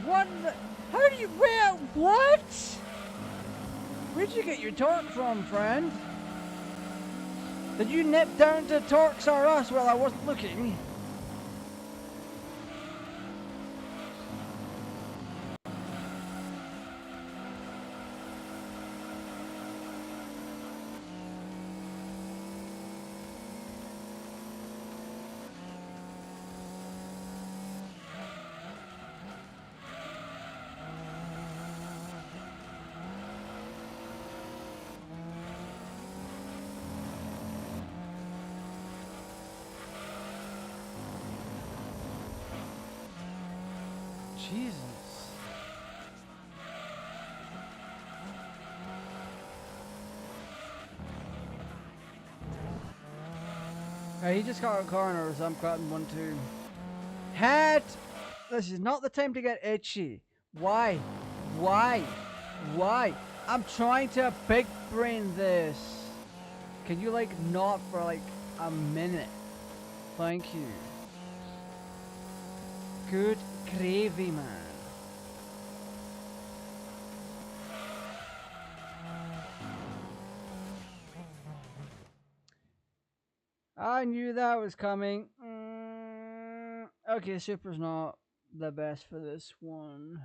What the? How do you, what? Where'd you get your torque from, friend? Did you nip down to Torques R Us while I wasn't looking? Jesus. He just got a corner, so I'm cutting 1-2. Head! This is not the time to get itchy. Why? I'm trying to big brain this. Can you like not for like a minute? Thank you. Good gravy, man. I knew that was coming. Okay, Super's not the best for this one.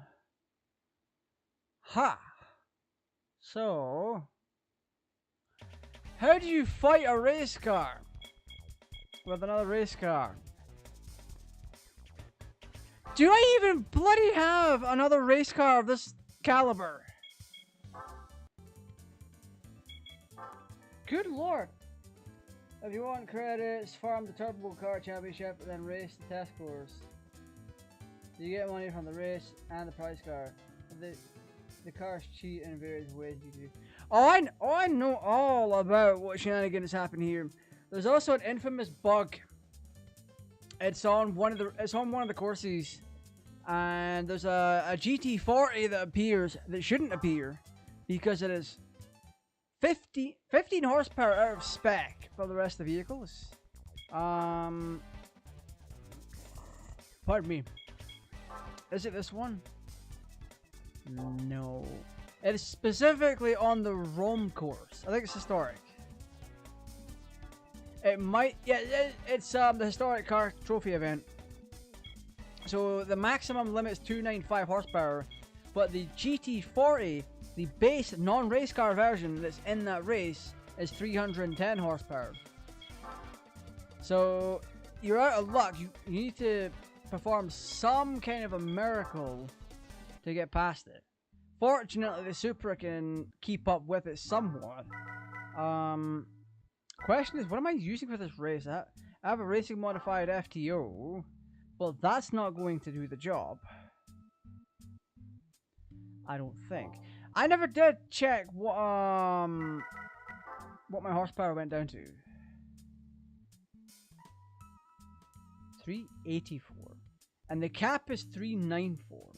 Ha! So, how do you fight a race car with another race car? Do I even bloody have another race car of this caliber? Good lord. If you want credits, farm the Turbo Car Championship and then race the test course. You get money from the race and the prize car. The cars cheat in various ways you do. Oh, I know all about what shenanigans happen here. There's also an infamous bug. It's on one of the courses, and there's a GT40 that appears that shouldn't appear because it is 15 horsepower out of spec for the rest of the vehicles. Pardon me. Is it this one? No. It is specifically on the Rome course. I think it's historic. It might, yeah, it's the historic car trophy event. So the maximum limit is 295 horsepower, but the GT40, the base non-race car version that's in that race, is 310 horsepower. So you're out of luck. You need to perform some kind of a miracle to get past it. Fortunately, the Supra can keep up with it somewhat. Question is, what am I using for this race? I have a racing modified FTO, but that's not going to do the job. I don't think. I never did check what my horsepower went down to. 384. And the cap is 394.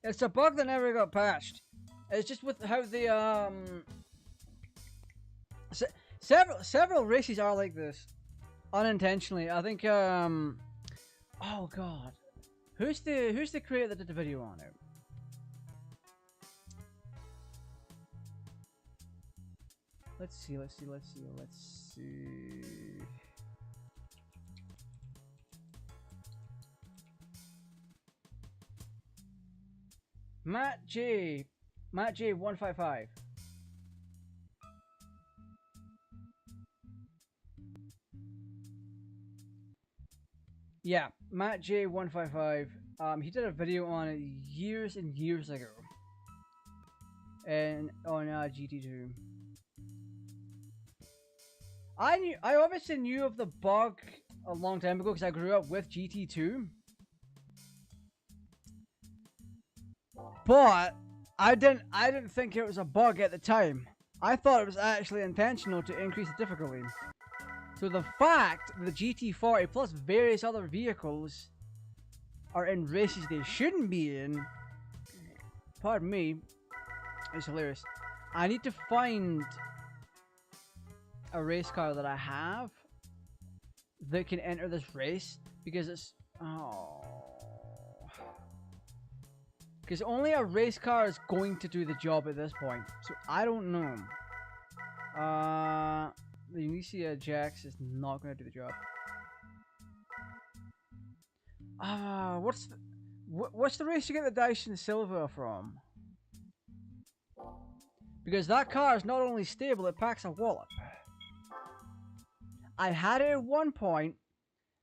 It's a bug that never got patched. It's just with how the several races are like this, unintentionally. I think oh god, who's the creator that did the video on it? Let's see. Matt J 155. Yeah, Matt J 155. He did a video on it years and years ago, and on GT2. I obviously knew of the bug a long time ago because I grew up with GT2. But I didn't think it was a bug at the time. I thought it was actually intentional to increase the difficulty. So the fact that the GT40 plus various other vehicles are in races they shouldn't be in, pardon me, is hilarious. I need to find a race car that I have that can enter this race because it's because only a race car is going to do the job at this point. So I don't know. The Unicia Jax is not going to do the job. What's the race you get the Dyson Silva from? Because that car is not only stable, it packs a wallop. I had it at one point,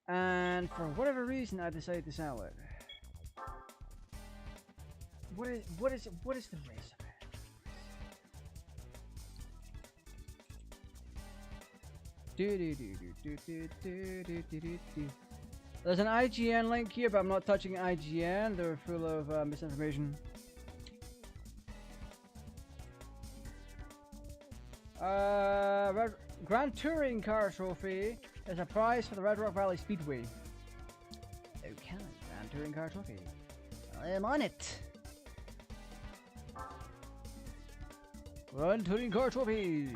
and for whatever reason, I decided to sell it. What is the race of it? There's an IGN link here, but I'm not touching IGN. They're full of misinformation. Grand Touring Car Trophy is a prize for the Red Rock Valley Speedway. Okay, Grand Touring Car Trophy. I am on it. Grand Touring Car Trophy.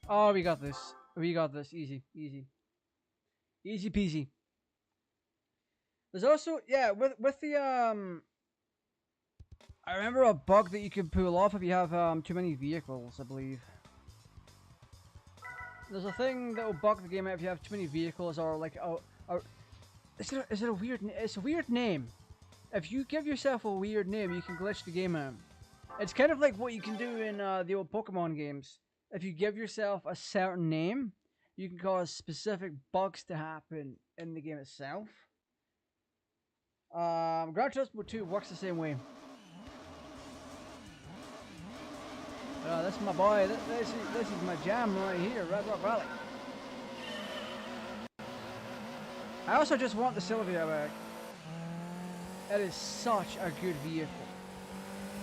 Oh, we got this. We got this. Easy, easy. Easy peasy. There's also, yeah, with the, I remember a bug that you can pull off if you have, too many vehicles, I believe. There's a thing that will bug the game out if you have too many vehicles, or like, is it a weird, it's a weird name. If you give yourself a weird name, you can glitch the game out. It's kind of like what you can do in, the old Pokemon games. If you give yourself a certain name, you can cause specific bugs to happen in the game itself. Gran Turismo 2 works the same way. This is my boy. This is my jam right here, Red Rock Valley. I also just want the Sylvia back. It is such a good vehicle.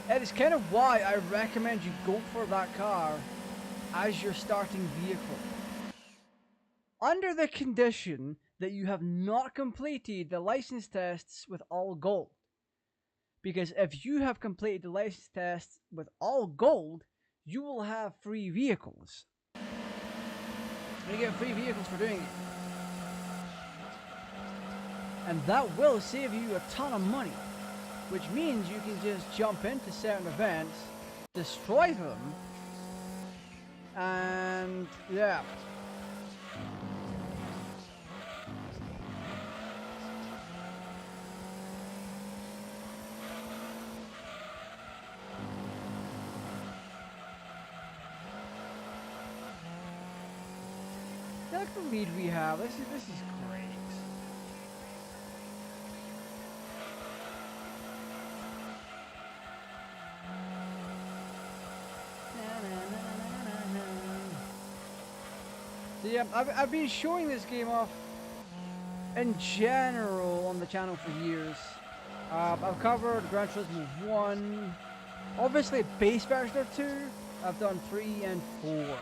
It is kind of why I recommend you go for that car as your starting vehicle. Under the condition that you have not completed the license tests with all gold. Because if you have completed the license tests with all gold, you will have free vehicles. You get free vehicles for doing it. And that will save you a ton of money. Which means you can just jump into certain events, destroy them, and yeah. Look at the lead we have. This is great. So yeah, I've been showing this game off in general on the channel for years. I've covered Gran Turismo 1, obviously base version of 2, I've done 3 and 4.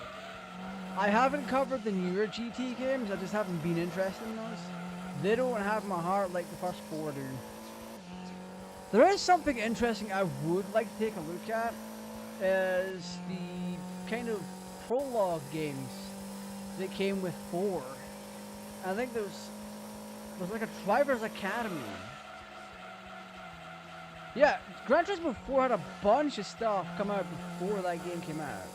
I haven't covered the newer GT games, I just haven't been interested in those. They don't have my heart like the first 4 do. There is something interesting I would like to take a look at, is the kind of prologue games that came with 4. I think there's like a Driver's Academy. Yeah, Gran Turismo 4 had a bunch of stuff come out before that game came out.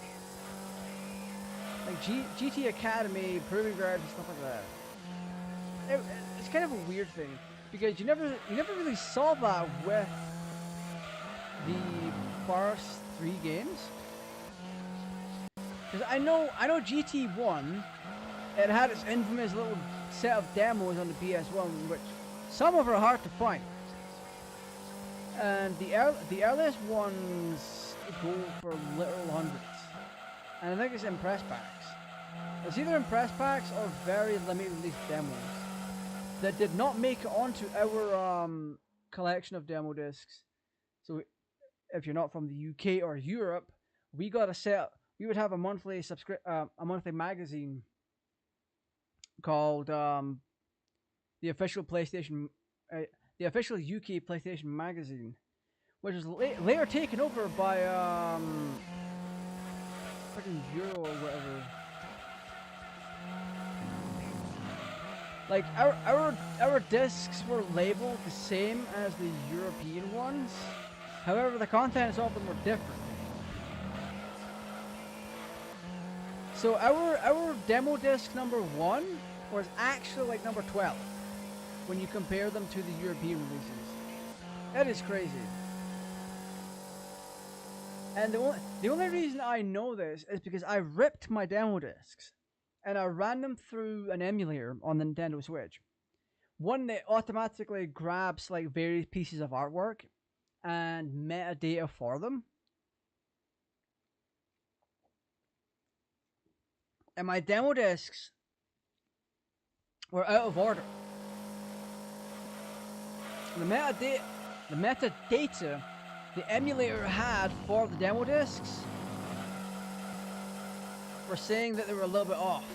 Like GT Academy, Proving Grounds, and stuff like that. It's kind of a weird thing because you never really saw that with the first 3 games. Because I know GT1, it had its infamous little set of demos on the PS1, which some of are hard to find. And the earliest ones go for literal hundreds. And I think it's in press packs. It's either in press packs or very limited release demos that did not make it onto our collection of demo discs. So if you're not from the UK or Europe, we got a set. We would have a monthly magazine called the official PlayStation, the official UK PlayStation magazine, which was later taken over by fucking Euro or whatever. Like our discs were labeled the same as the European ones. However, the contents of them were different. So our demo disc number 1 was actually like number 12 when you compare them to the European releases. That is crazy. And the only reason I know this is because I ripped my demo discs and I ran them through an emulator on the Nintendo Switch. One that automatically grabs like various pieces of artwork and metadata for them. And my demo discs were out of order. The metadata the emulator had for the demo discs were saying that they were a little bit off.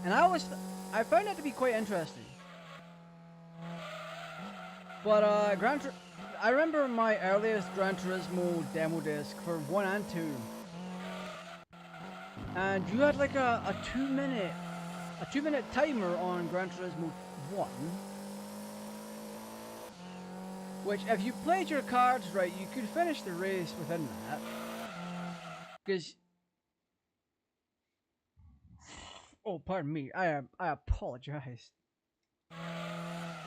And I found that to be quite interesting. But I remember my earliest Gran Turismo demo disc for 1 and 2. And you had like a 2-minute timer on Gran Turismo 1. Which, if you played your cards right, you could finish the race within that. Because... Oh, pardon me. I apologize.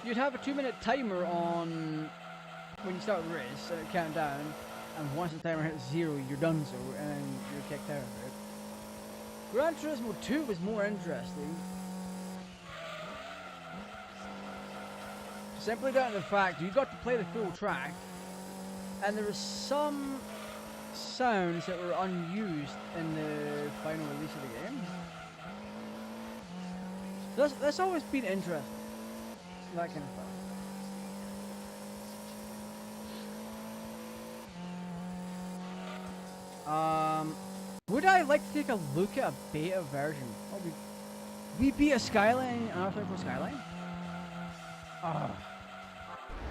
You'd have a 2-minute timer on... when you start the race, count down. And once the timer hits 0, you're done so, and you're kicked out of it. Gran Turismo 2 was more interesting. Simply down to the fact you got to play the full track, and there were some sounds that were unused in the final release of the game. That's always been interesting. That kind of stuff. Would I like to take a look at a beta version? Oh, we beat a Skyline, an R34 Skyline?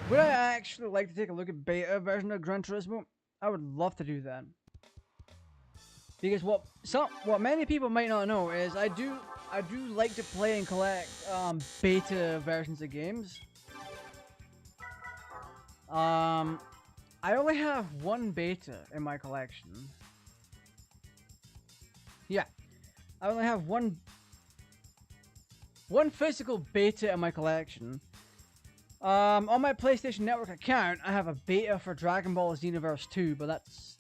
Would I actually like to take a look at beta version of Gran Turismo? I would love to do that. Because what many people might not know is I do like to play and collect beta versions of games. I only have 1 beta in my collection. Yeah, I only have one physical beta in my collection. On my PlayStation Network account, I have a beta for Dragon Ball Xenoverse 2, but that's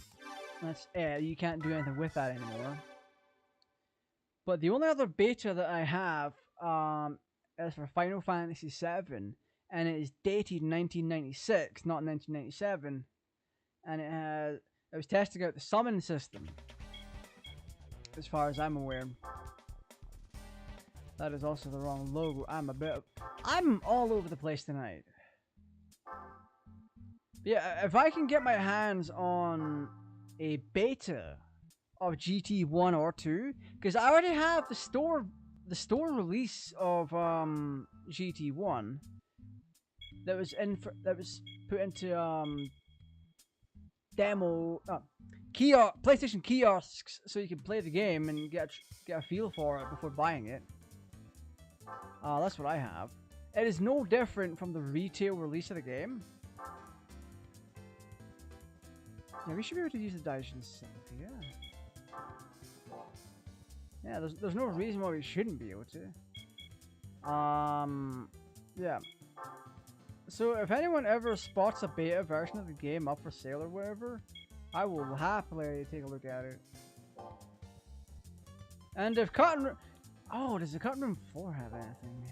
it. You can't do anything with that anymore. But the only other beta that I have is for Final Fantasy VII, and it is dated 1996, not 1997, and it was testing out the summon system, as far as I'm aware. That is also the wrong logo. I'm all over the place tonight. Yeah, if I can get my hands on a beta of GT 1 or 2, because I already have the store release of GT 1 that was put into demo PlayStation kiosks, so you can play the game and get a feel for it before buying it. That's what I have. It is no different from the retail release of the game. Yeah, we should be able to use the Daijin sync, yeah. Yeah, there's no reason why we shouldn't be able to. Yeah. So if anyone ever spots a beta version of the game up for sale or whatever, I will happily take a look at it. And if does the Cutting Room Floor have anything?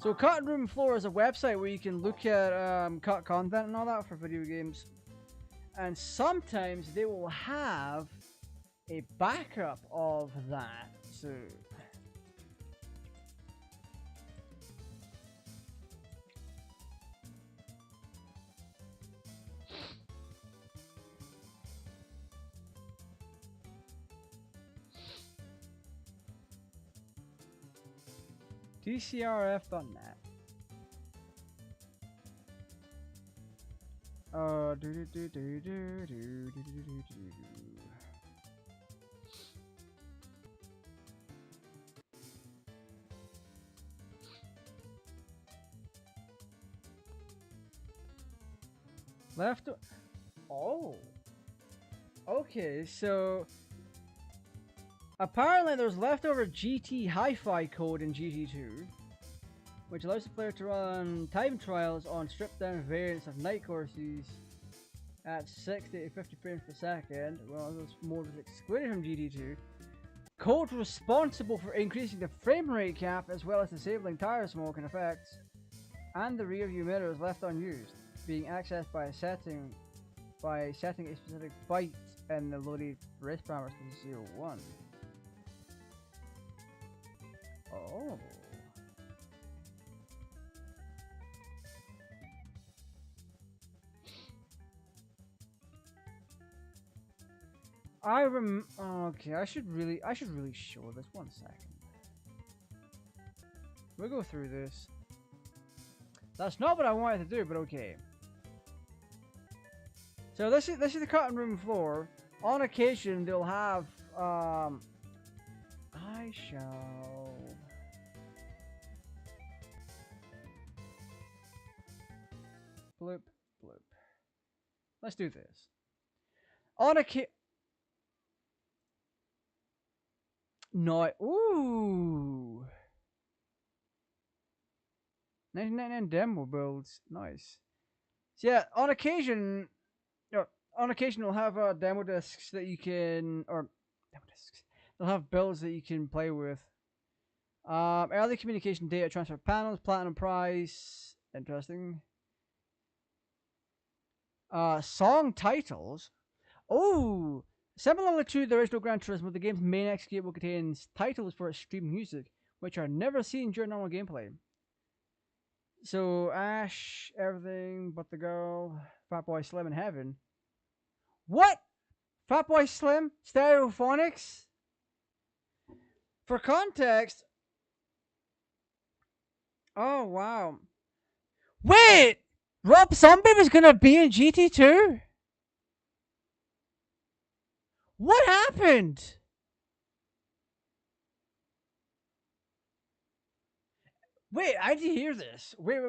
So Cutting Room Floor is a website where you can look at cut content and all that for video games. And sometimes they will have a backup of that. So TCRF.net. Left. Oh. Okay, so apparently there's leftover GT Hi-Fi code in GT2, which allows the player to run time trials on stripped-down variants of night courses at 60 to 50 frames per second. Well, this mode is excluded from GT2. Code responsible for increasing the frame rate cap as well as disabling tire smoke and effects, and the rear view mirror is left unused, being accessed by setting a specific byte in the loaded race parameters to 01. Oh. Okay, I should really show this. 1 second. We'll go through this. That's not what I wanted to do, but okay. So this is the cutting room floor. On occasion, they'll have I shall. Bloop, bloop. Let's do this. On occasion. No. Ooh. 1999 demo builds. Nice. So yeah, on occasion, we'll have demo discs that you can, or demo discs. They'll have builds that you can play with. Early communication data transfer panels, platinum price. Interesting. Song titles. Oh, similarly to the original Gran Turismo, the game's main executable contains titles for its streamed music, which are never seen during normal gameplay. So Ash, everything but the girl, Fatboy Slim in heaven. What? Fatboy Slim? Stereophonics? For context. Oh wow. Wait! Rob Zombie was gonna be in GT2? What happened? Wait, I didn't hear this. Wait.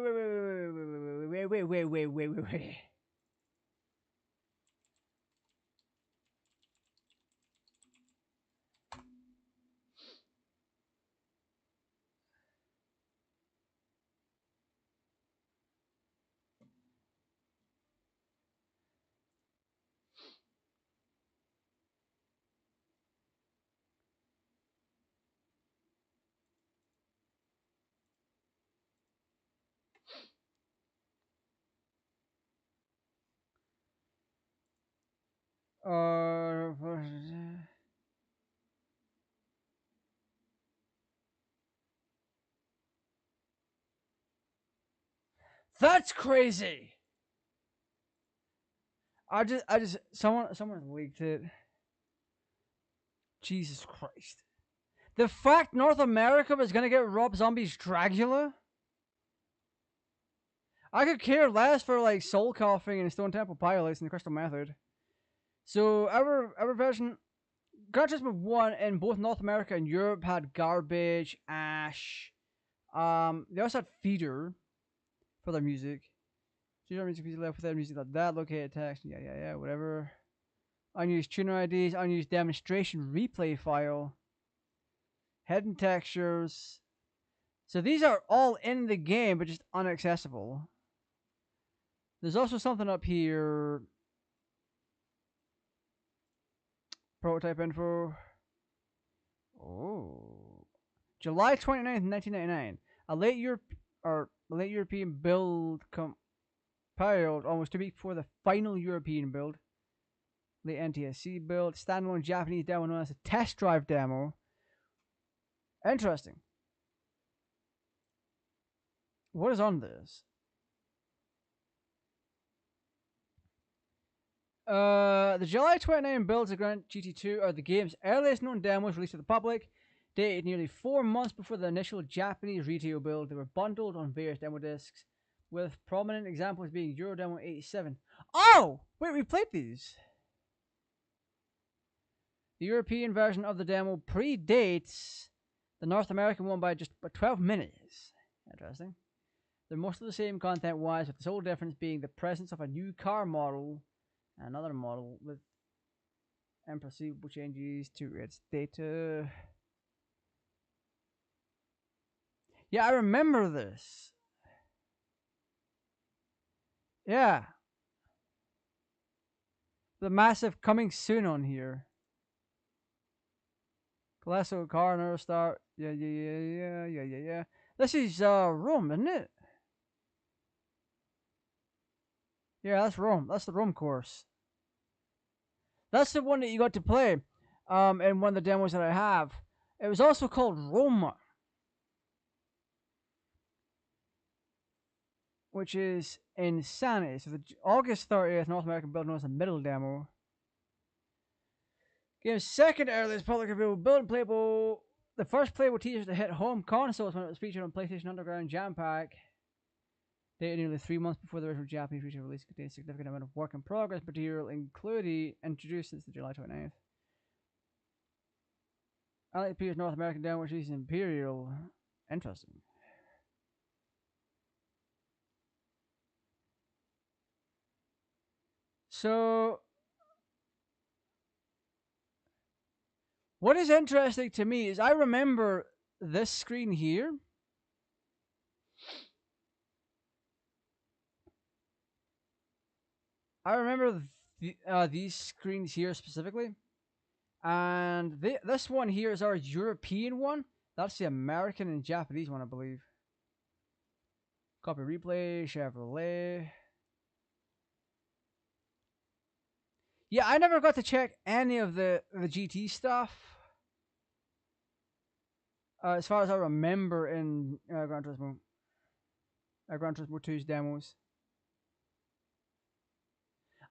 Uh, that's crazy. Someone leaked it. Jesus Christ. The fact North America was gonna get Rob Zombie's Dracula? I could care less for like Soul Coughing and Stone Temple Pilots and the Crystal Method. So our version, Gran Turismo 1 in both North America and Europe had Garbage, Ash. They also had Feeder for their music. Feeder music left with their music like that, located text, yeah, whatever. Unused tuner IDs, unused demonstration replay file, hidden textures. So these are all in the game, but just inaccessible. There's also something up here. Prototype info. Oh. July 29th, 1999. A late European build compiled almost 2 weeks before the final European build. Late NTSC build. Standalone Japanese demo known as a test drive demo. Interesting. What is on this? The July 29 builds of Grand GT2 are the game's earliest known demos released to the public. Dated nearly 4 months before the initial Japanese retail build, they were bundled on various demo discs, with prominent examples being Euro Demo 87. Oh! Wait, we played these! The European version of the demo predates the North American one by just 12 minutes. Interesting. They're most of the same content-wise, with the sole difference being the presence of a new car model and another model with imperceptible changes to its data. Yeah, I remember this. Yeah. The massive coming soon on here. Colossal Car Star. Yeah. This is Rome, isn't it? Yeah, that's Rome. That's the Rome course. That's the one that you got to play in one of the demos that I have. It was also called Roma, which is insanity. So the August 30th North American build known as the middle demo. Game's second earliest public available build and playable. The first playable teaser to hit home consoles when it was featured on PlayStation Underground Jam Pack. Dated nearly 3 months before the original Japanese retail release, contains a significant amount of work in progress material, including introduced since the July 29th. I like the previous North American demo, which is Imperial. Interesting. So, what is interesting to me is I remember this screen here. I remember these screens here specifically. And this one here is our European one. That's the American and Japanese one, I believe. Copy replay, Chevrolet. Yeah, I never got to check any of the GT stuff. As far as I remember in Gran Turismo. Gran Turismo 2's demos.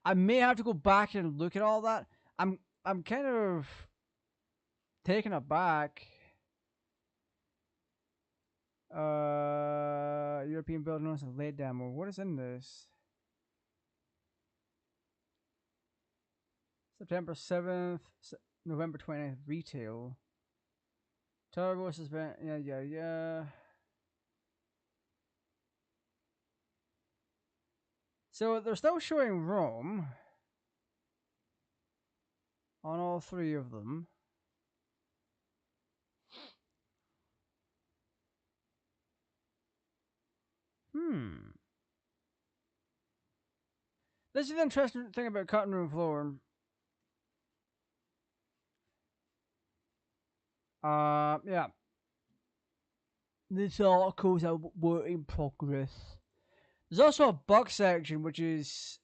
I may have to go back and look at all that. I'm kind of taken aback. European build known as a late demo. What is in this? September 7th, November 29th, retail. Turbo suspend, yeah. So they're still showing Rome on all 3 of them. This is the interesting thing about cutting room floor. Yeah. This article's a work in progress. There's also a bug section, which is,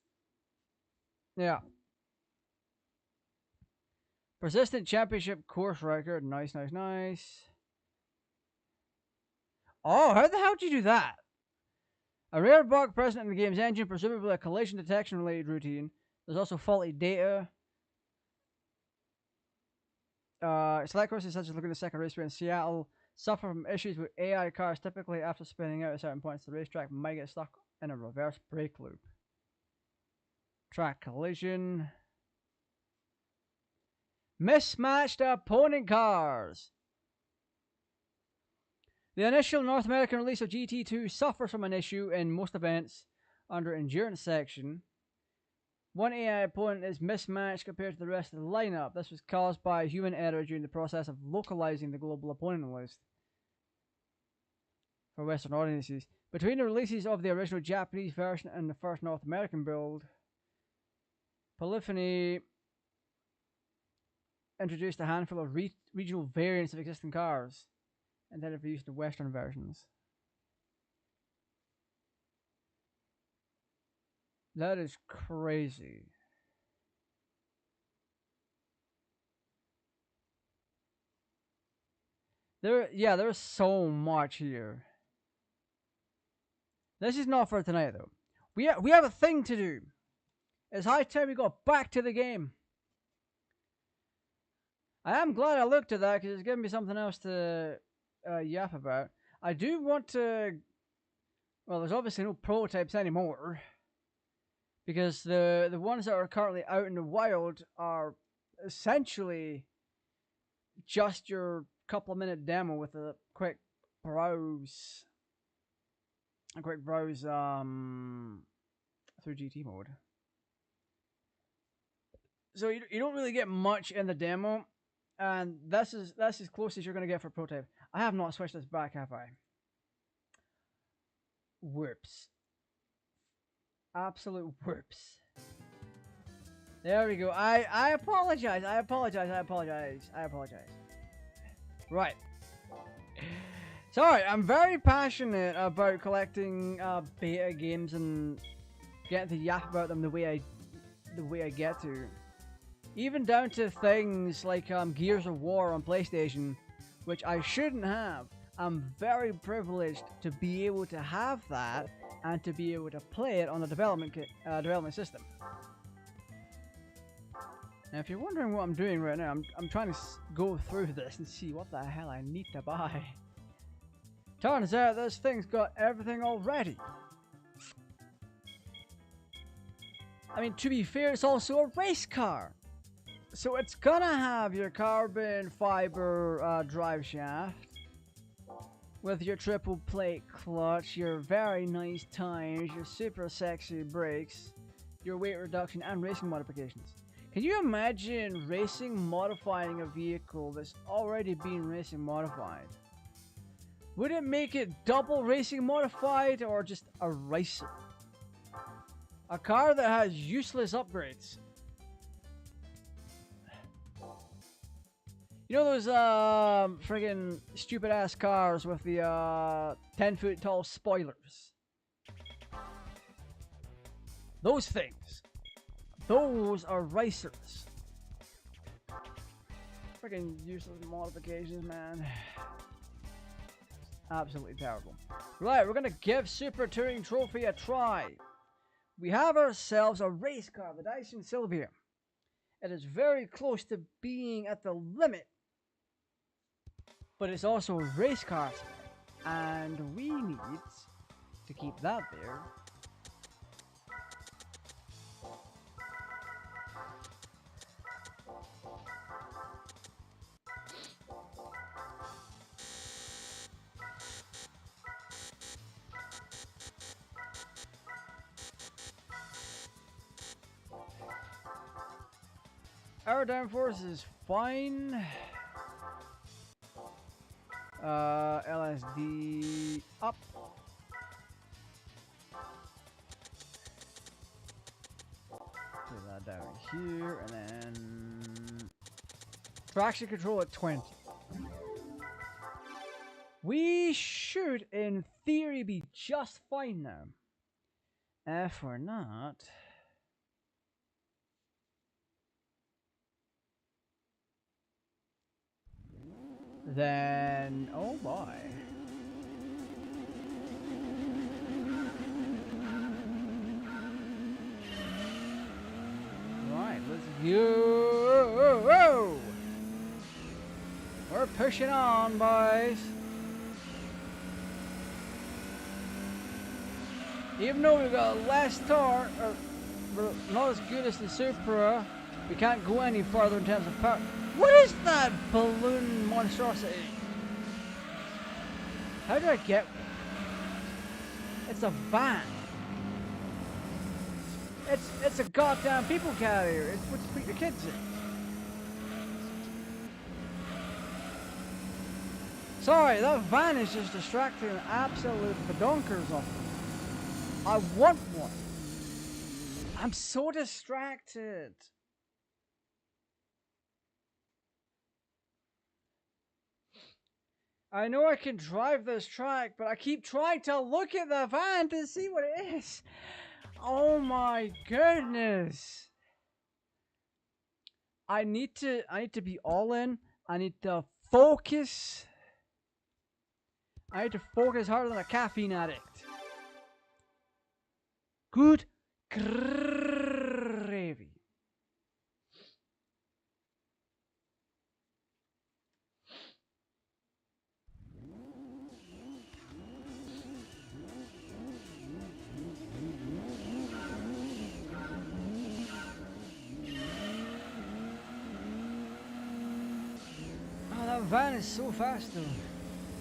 yeah. Persistent championship course record. Nice, nice, nice. Oh, how the hell did you do that? A rare bug present in the game's engine, presumably a collision detection related routine. There's also faulty data. Select courses such as looking at the second race in Seattle suffer from issues with AI cars. Typically, after spinning out at certain points, the racetrack might get stuck in a reverse brake loop. Track collision. Mismatched opponent cars. The initial North American release of GT2 suffers from an issue in most events under endurance section. One AI opponent is mismatched compared to the rest of the lineup. This was caused by human error during the process of localizing the global opponent list for Western audiences. Between the releases of the original Japanese version and the first North American build, Polyphony introduced a handful of regional variants of existing cars intended for use in the Western versions. That is crazy. There's so much here. This is not for tonight, though. We have a thing to do. It's high time we got back to the game. I am glad I looked at that because it's giving me something else to yap about. I do want to. Well, there's obviously no prototypes anymore because the ones that are currently out in the wild are essentially just your couple of minute demo with a quick browse. Through GT mode. So you don't really get much in the demo, and that's as close as you're gonna get for prototype. I have not switched this back, have I? Whoops. Absolute whoops. There we go. I apologize. I apologize. Right. Sorry, I'm very passionate about collecting beta games and getting to yap about them the way I get to. Even down to things like Gears of War on PlayStation, which I shouldn't have. I'm very privileged to be able to have that and to be able to play it on the development system. Now, if you're wondering what I'm doing right now, I'm trying to go through this and see what the hell I need to buy. Turns out this thing's got everything already. I mean, to be fair, it's also a race car. So it's gonna have your carbon fiber drive shaft with your triple plate clutch, your very nice tires, your super sexy brakes, your weight reduction and racing modifications. Can you imagine modifying a vehicle that's already been racing modified? Would it make it double racing modified or just a racer? A car that has useless upgrades. You know those friggin' stupid ass cars with the 10-foot tall spoilers? Those things. Those are racers. Friggin' useless modifications, man. Absolutely terrible. Right, we're gonna give Super Touring Trophy a try. We have ourselves a race car, the Dyson Sylvia. It is very close to being at the limit, but it's also a race car, and we need to keep that there. Our downforce is fine. LSD up. Put that down here, and then traction control at 20. We should, in theory, be just fine now. If we're not... then oh boy. Right, let's go. We're pushing on, boys. Even though we've got less torque, or we're not as good as the Supra, we can't go any further in terms of power. What is that balloon monstrosity? How do I get one? It's a van. It's a goddamn people carrier. It's what you put your kids in. Sorry, that van is just distracting absolute badonkers off me. I want one. I'm so distracted. I know I can drive this track, but I keep trying to look at the van to see what it is. Oh my goodness. I need to be all in. I need to focus. I need to focus harder than a caffeine addict. Good gravy. Oh, that van is so fast though.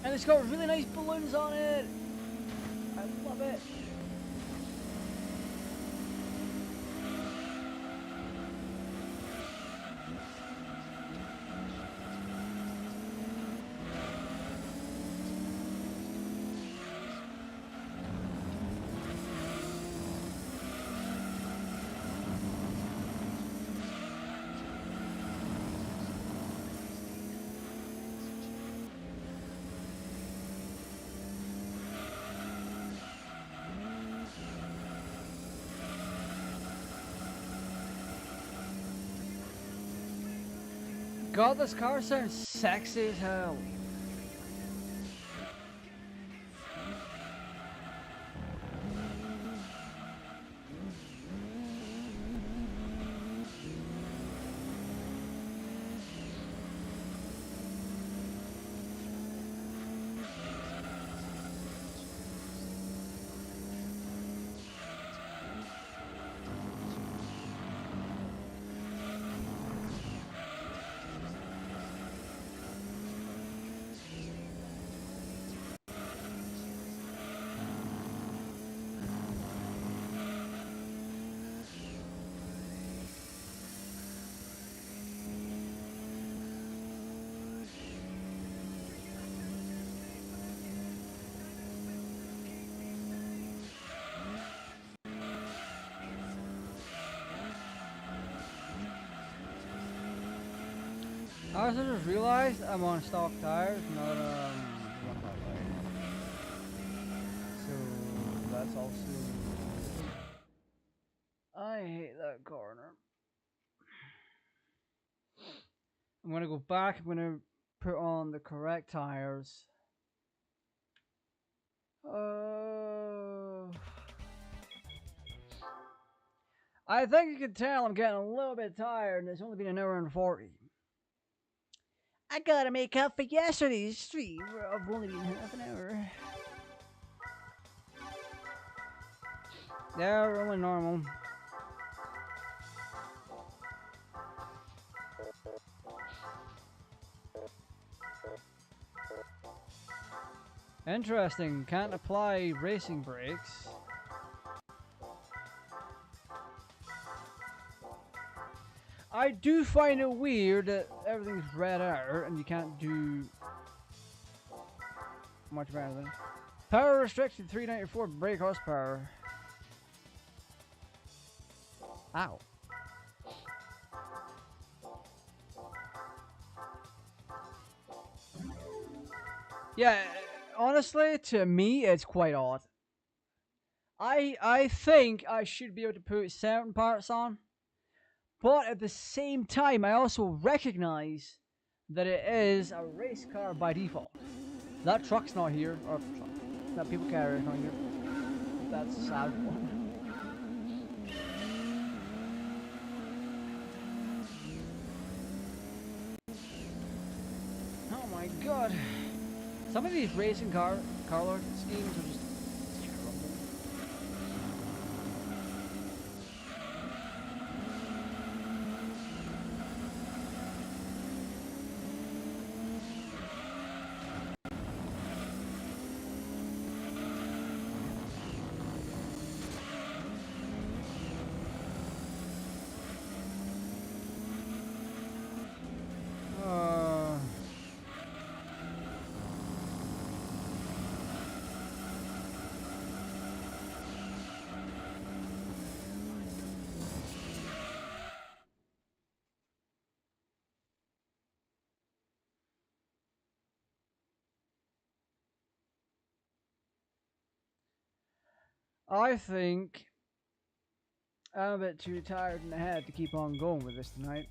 And it's got really nice balloons on it. I love it. God, this car sounds sexy as hell. I also just realized I'm on stock tires, not so that's also. I hate that corner. I'm gonna go back. I'm gonna put on the correct tires. I think you can tell I'm getting a little bit tired, and it's only been an hour and 40. I gotta make up for yesterday's stream. I've only been half an hour. Yeah, we're only normal. Interesting. Can't apply racing brakes. I do find it weird that everything's red out and you can't do much better than. Power restricted 394 brake horsepower. Ow. Yeah, honestly, to me, it's quite odd. I think I should be able to put certain parts on. But at the same time, I also recognize that it is a race car by default. That truck's not here, or truck, that people carrier is not here. That's a sad one. Oh my god. Some of these racing car lord schemes are just terrible. I think I'm a bit too tired in the head to keep on going with this tonight.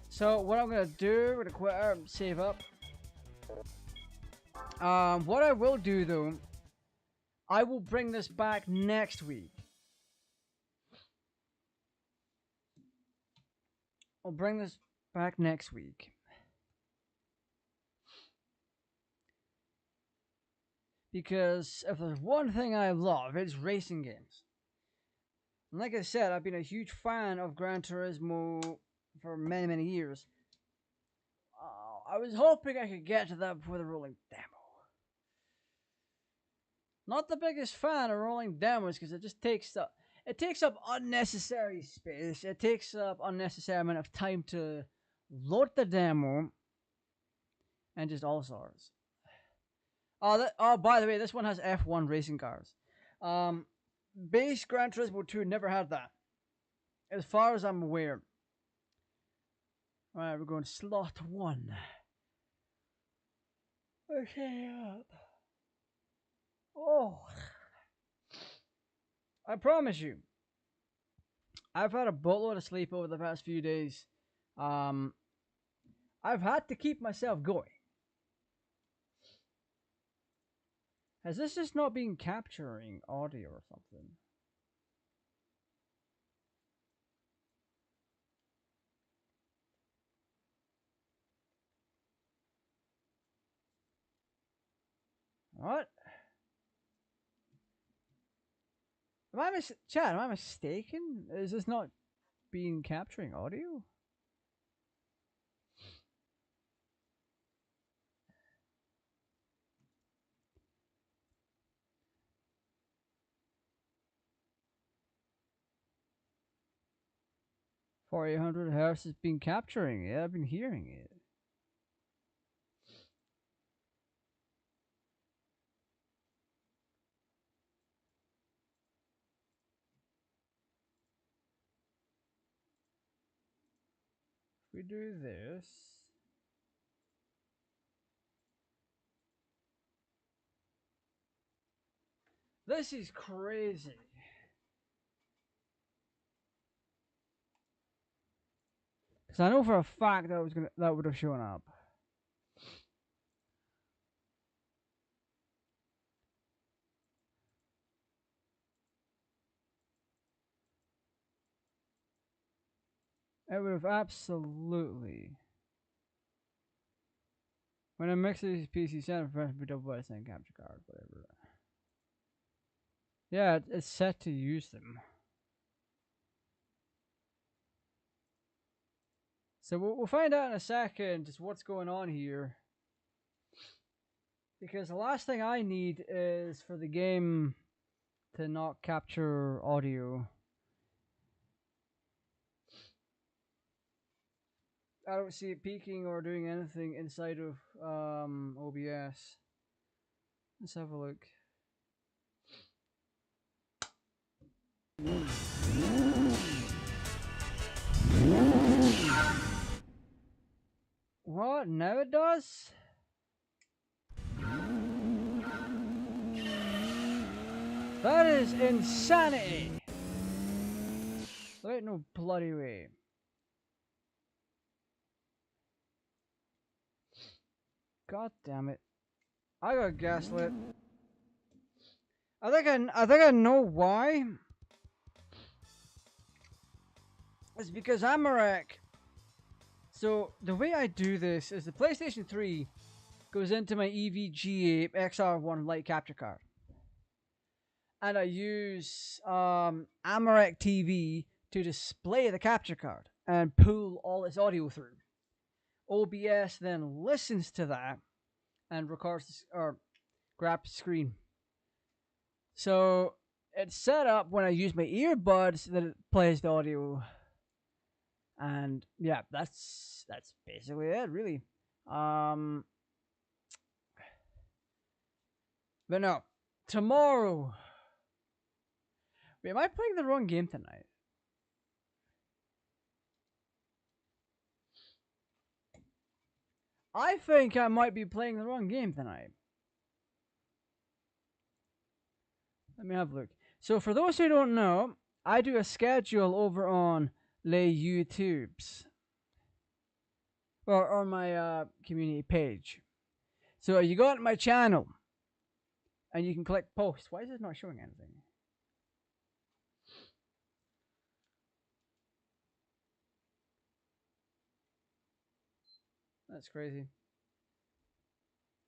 So what I'm gonna do, we're gonna quit out and save up. What I will do though, I will bring this back next week. I'll bring this back next week. Because if there's one thing I love, it's racing games. And like I said, I've been a huge fan of Gran Turismo for many, many years. I was hoping I could get to that before the rolling demo. Not the biggest fan of rolling demos because it just takes up unnecessary space. It takes up unnecessary amount of time to load the demo and just all sorts. Oh, by the way, this one has F1 racing cars. Base Gran Turismo 2 never had that, as far as I'm aware. Alright, we're going slot 1. Okay, up. Oh, I promise you, I've had a boatload of sleep over the past few days. I've had to keep myself going. Has this just not been capturing audio or something? What? Chat, am I mistaken? Is this not being capturing audio? $4,800 has been capturing it. I've been hearing it. If we do this. This is crazy. Because I know for a fact that would have shown up. It would have absolutely. When I mix these PC center, press B double by saying capture card, whatever. Yeah, it's set to use them. So we'll find out in a second just what's going on here. Because the last thing I need is for the game to not capture audio. I don't see it peaking or doing anything inside of OBS. Let's have a look. What? Now it does? That is insanity! There ain't no bloody way. God damn it. I got gaslit. I think I know why. It's because I'm a wreck. So the way I do this is the PlayStation 3 goes into my EVGA XR1 light capture card. And I use Amarek TV to display the capture card and pull all its audio through. OBS then listens to that and records or grabs the screen. So it's set up when I use my earbuds that it plays the audio. And yeah, that's basically it, really. But no, tomorrow. Wait, am I playing the wrong game tonight? I think I might be playing the wrong game tonight. Let me have a look. So for those who don't know, I do a schedule over on Les YouTubes. Or on my community page. So you go to my channel and you can click post. Why is this not showing anything? That's crazy.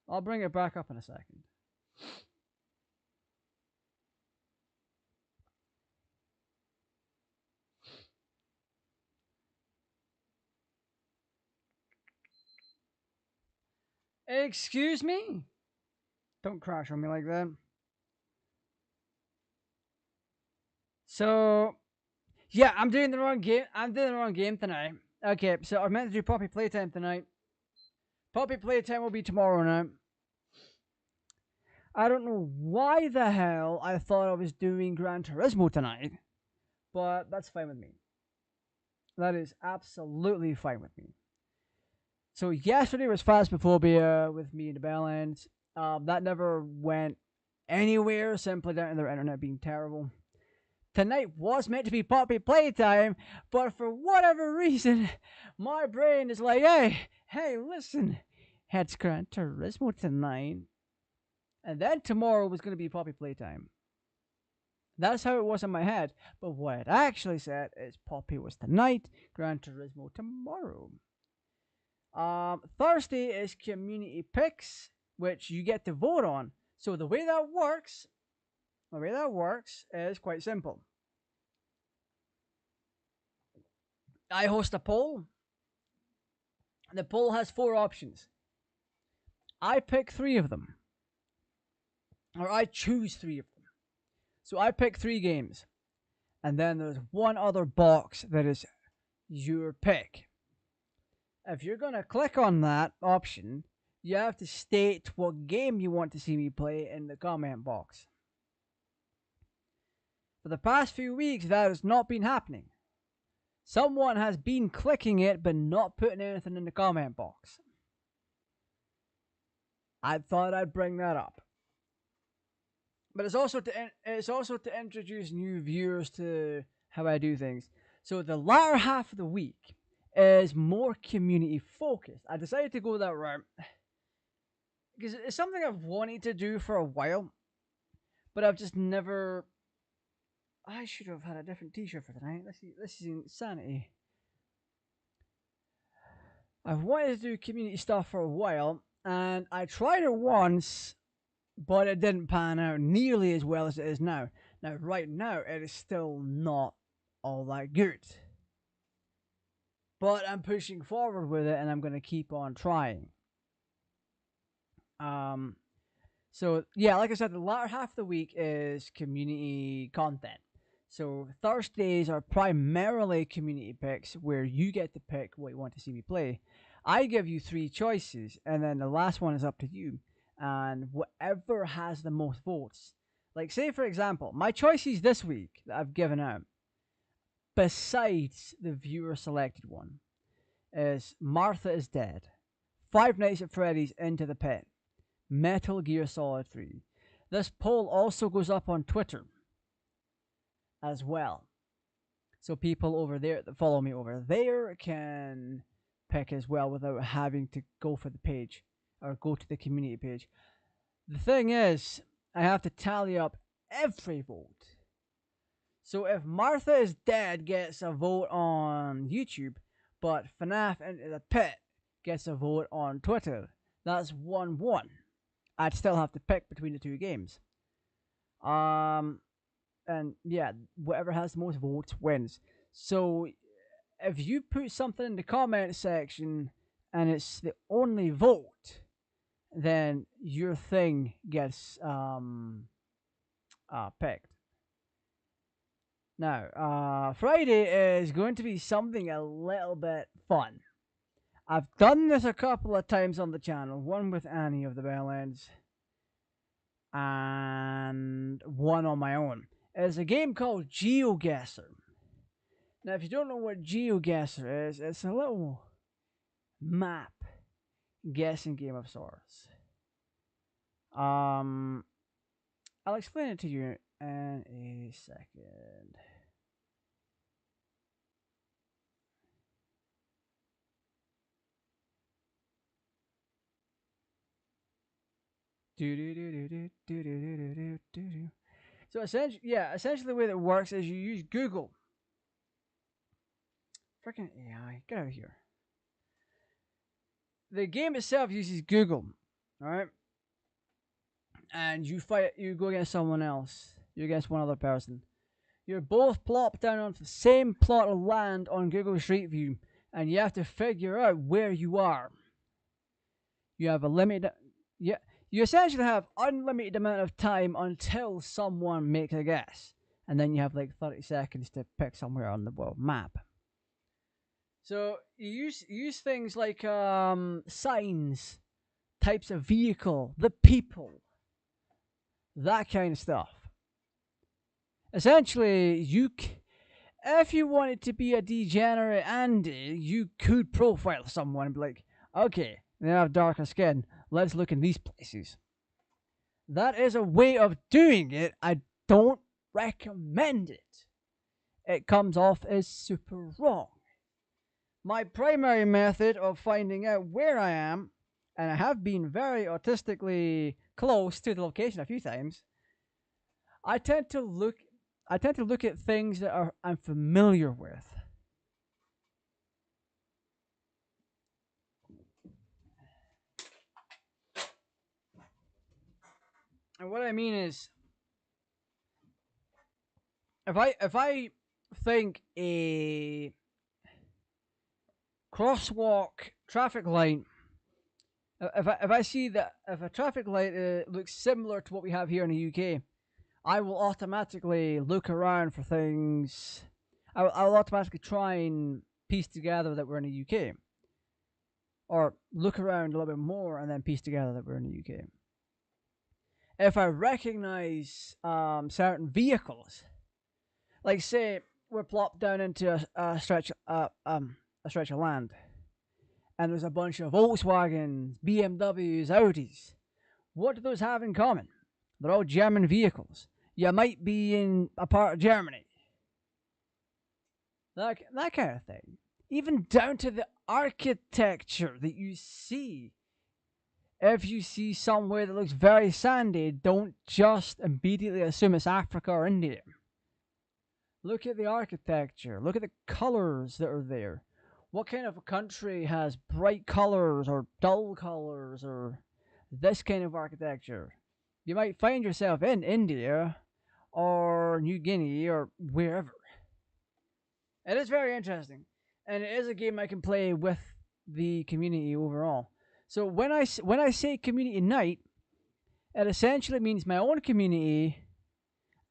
I'll bring it back up in a second. Excuse me? Don't crash on me like that. So, yeah, I'm doing the wrong game. I'm doing the wrong game tonight. Okay, so I meant to do Poppy Playtime tonight. Poppy Playtime will be tomorrow night. I don't know why the hell I thought I was doing Gran Turismo tonight, but that's fine with me. That is absolutely fine with me. So yesterday was Phasmophobia with me and the Bellends. That never went anywhere, simply down to their internet being terrible. Tonight was meant to be Poppy Playtime, but for whatever reason, my brain is like, hey, listen, it's Gran Turismo tonight. And then tomorrow was going to be Poppy Playtime. That's how it was in my head. But what it actually said is Poppy was tonight, Gran Turismo tomorrow. Thursday is community picks, which you get to vote on. So the way that works is quite simple. I host a poll. The poll has 4 options. I pick 3 of them. Or I choose 3 of them. So I pick 3 games. And then there's one other box that is your pick. If you're going to click on that option, you have to state what game you want to see me play in the comment box. For the past few weeks, that has not been happening. Someone has been clicking it but not putting anything in the comment box. I thought I'd bring that up. But it's also to introduce new viewers to how I do things. So the latter half of the week is more community focused. I decided to go that route because it's something I've wanted to do for a while, but I've just never. I should have had a different T-shirt for tonight. This is insanity. I've wanted to do community stuff for a while, and I tried it once, but it didn't pan out nearly as well as it is now. Now, right now, it is still not all that good. But I'm pushing forward with it, and I'm going to keep on trying. So, yeah, like I said, the latter half of the week is community content. So, Thursdays are primarily community picks, where you get to pick what you want to see me play. I give you 3 choices, and then the last one is up to you. And whatever has the most votes. Like, say, for example, my choices this week that I've given out, besides the viewer selected one, is Martha is Dead, Five Nights at Freddy's Into the Pit, Metal Gear Solid 3. This poll also goes up on Twitter as well. So people over there that follow me over there can pick as well without having to go for the page. or go to the community page. The thing is, I have to tally up every vote. So if Martha is Dead gets a vote on YouTube, but FNAF Into the Pit gets a vote on Twitter, that's 1-1. I'd still have to pick between the two games. And yeah, whatever has the most votes wins. So if you put something in the comment section and it's the only vote, then your thing gets picked. Now, Friday is going to be something a little bit fun. I've done this a couple of times on the channel, one with Annie of the Bellends, and one on my own. It's a game called GeoGuessr. Now, if you don't know what GeoGuessr is, it's a little map guessing game of sorts. I'll explain it to you in a second. So essentially the way that works is you use Google. Freaking AI, get out of here. The game itself uses Google, alright? And you go against someone else. You against one other person. You're both plopped down onto the same plot of land on Google Street View, and you have to figure out where you are. You have a limited... Yeah, you essentially have unlimited amount of time until someone makes a guess. And then you have like 30 seconds to pick somewhere on the world map. So you use things like signs, types of vehicle, the people, that kind of stuff. Essentially, if you wanted to be a degenerate Andy, you could profile someone and be like, okay, they have darker skin, let's look in these places. That is a way of doing it. I don't recommend it. It comes off as super wrong. My primary method of finding out where I am, and I have been very artistically close to the location a few times, I tend to look at things that I'm familiar with. And what I mean is, if I think a crosswalk traffic light, if I see that if a traffic light looks similar to what we have here in the UK, I will automatically look around for things. I'll automatically try and piece together that we're in the UK, or look around a little bit more and then piece together that we're in the UK. If I recognize certain vehicles, like say we're plopped down into a stretch of land, and there's a bunch of Volkswagens, BMWs, Audis. What do those have in common? They're all German vehicles. You might be in a part of Germany. That kind of thing. Even down to the architecture that you see. If you see somewhere that looks very sandy, don't just immediately assume it's Africa or India. Look at the architecture. Look at the colors that are there. What kind of a country has bright colors or dull colors or this kind of architecture? You might find yourself in India or New Guinea or wherever. It is very interesting, and it is a game I can play with the community overall. So when I say community night, it essentially means my own community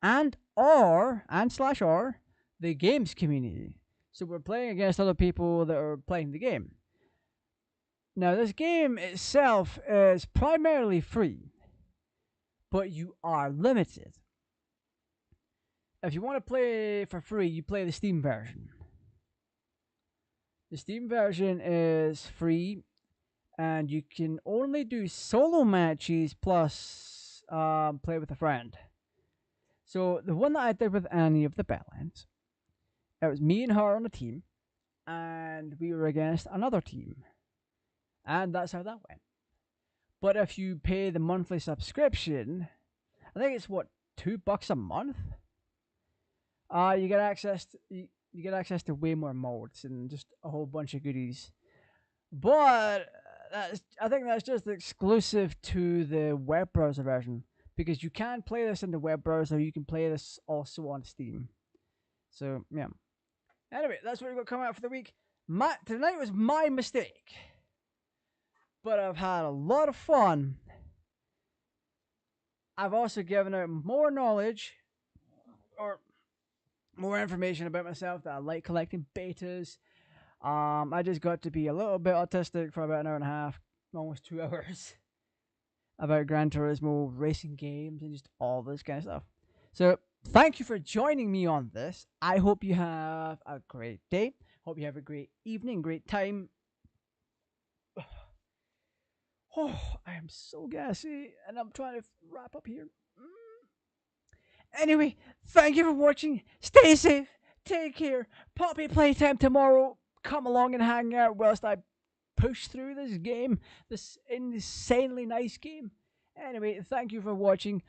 and slash or the game's community. So we're playing against other people that are playing the game. Now this game itself is primarily free, but you are limited. If you want to play for free, you play the Steam version. The Steam version is free, and you can only do solo matches plus play with a friend. So the one that I did with Annie of the Bellends, it was me and her on a team, and we were against another team. And that's how that went. But if you pay the monthly subscription, I think it's what, $2 a month. You get access to way more modes and just a whole bunch of goodies. But I think that's just exclusive to the web browser version, because you can play this in the web browser. You can play this also on Steam. So yeah. Anyway, that's what we've got coming out for the week. Tonight was my mistake, but I've had a lot of fun. I've also given out more knowledge, or more information about myself, that I like collecting betas. I just got to be a little bit autistic for about an hour and a half, almost 2 hours, about Gran Turismo, racing games, and just all this kind of stuff. So thank you for joining me on this. I hope you have a great day. Hope you have a great evening, great time. Oh, I am so gassy, and I'm trying to wrap up here. Anyway, thank you for watching. Stay safe. Take care. Poppy playtime tomorrow. Come along and hang out whilst I push through this game. This insanely nice game. Anyway, thank you for watching.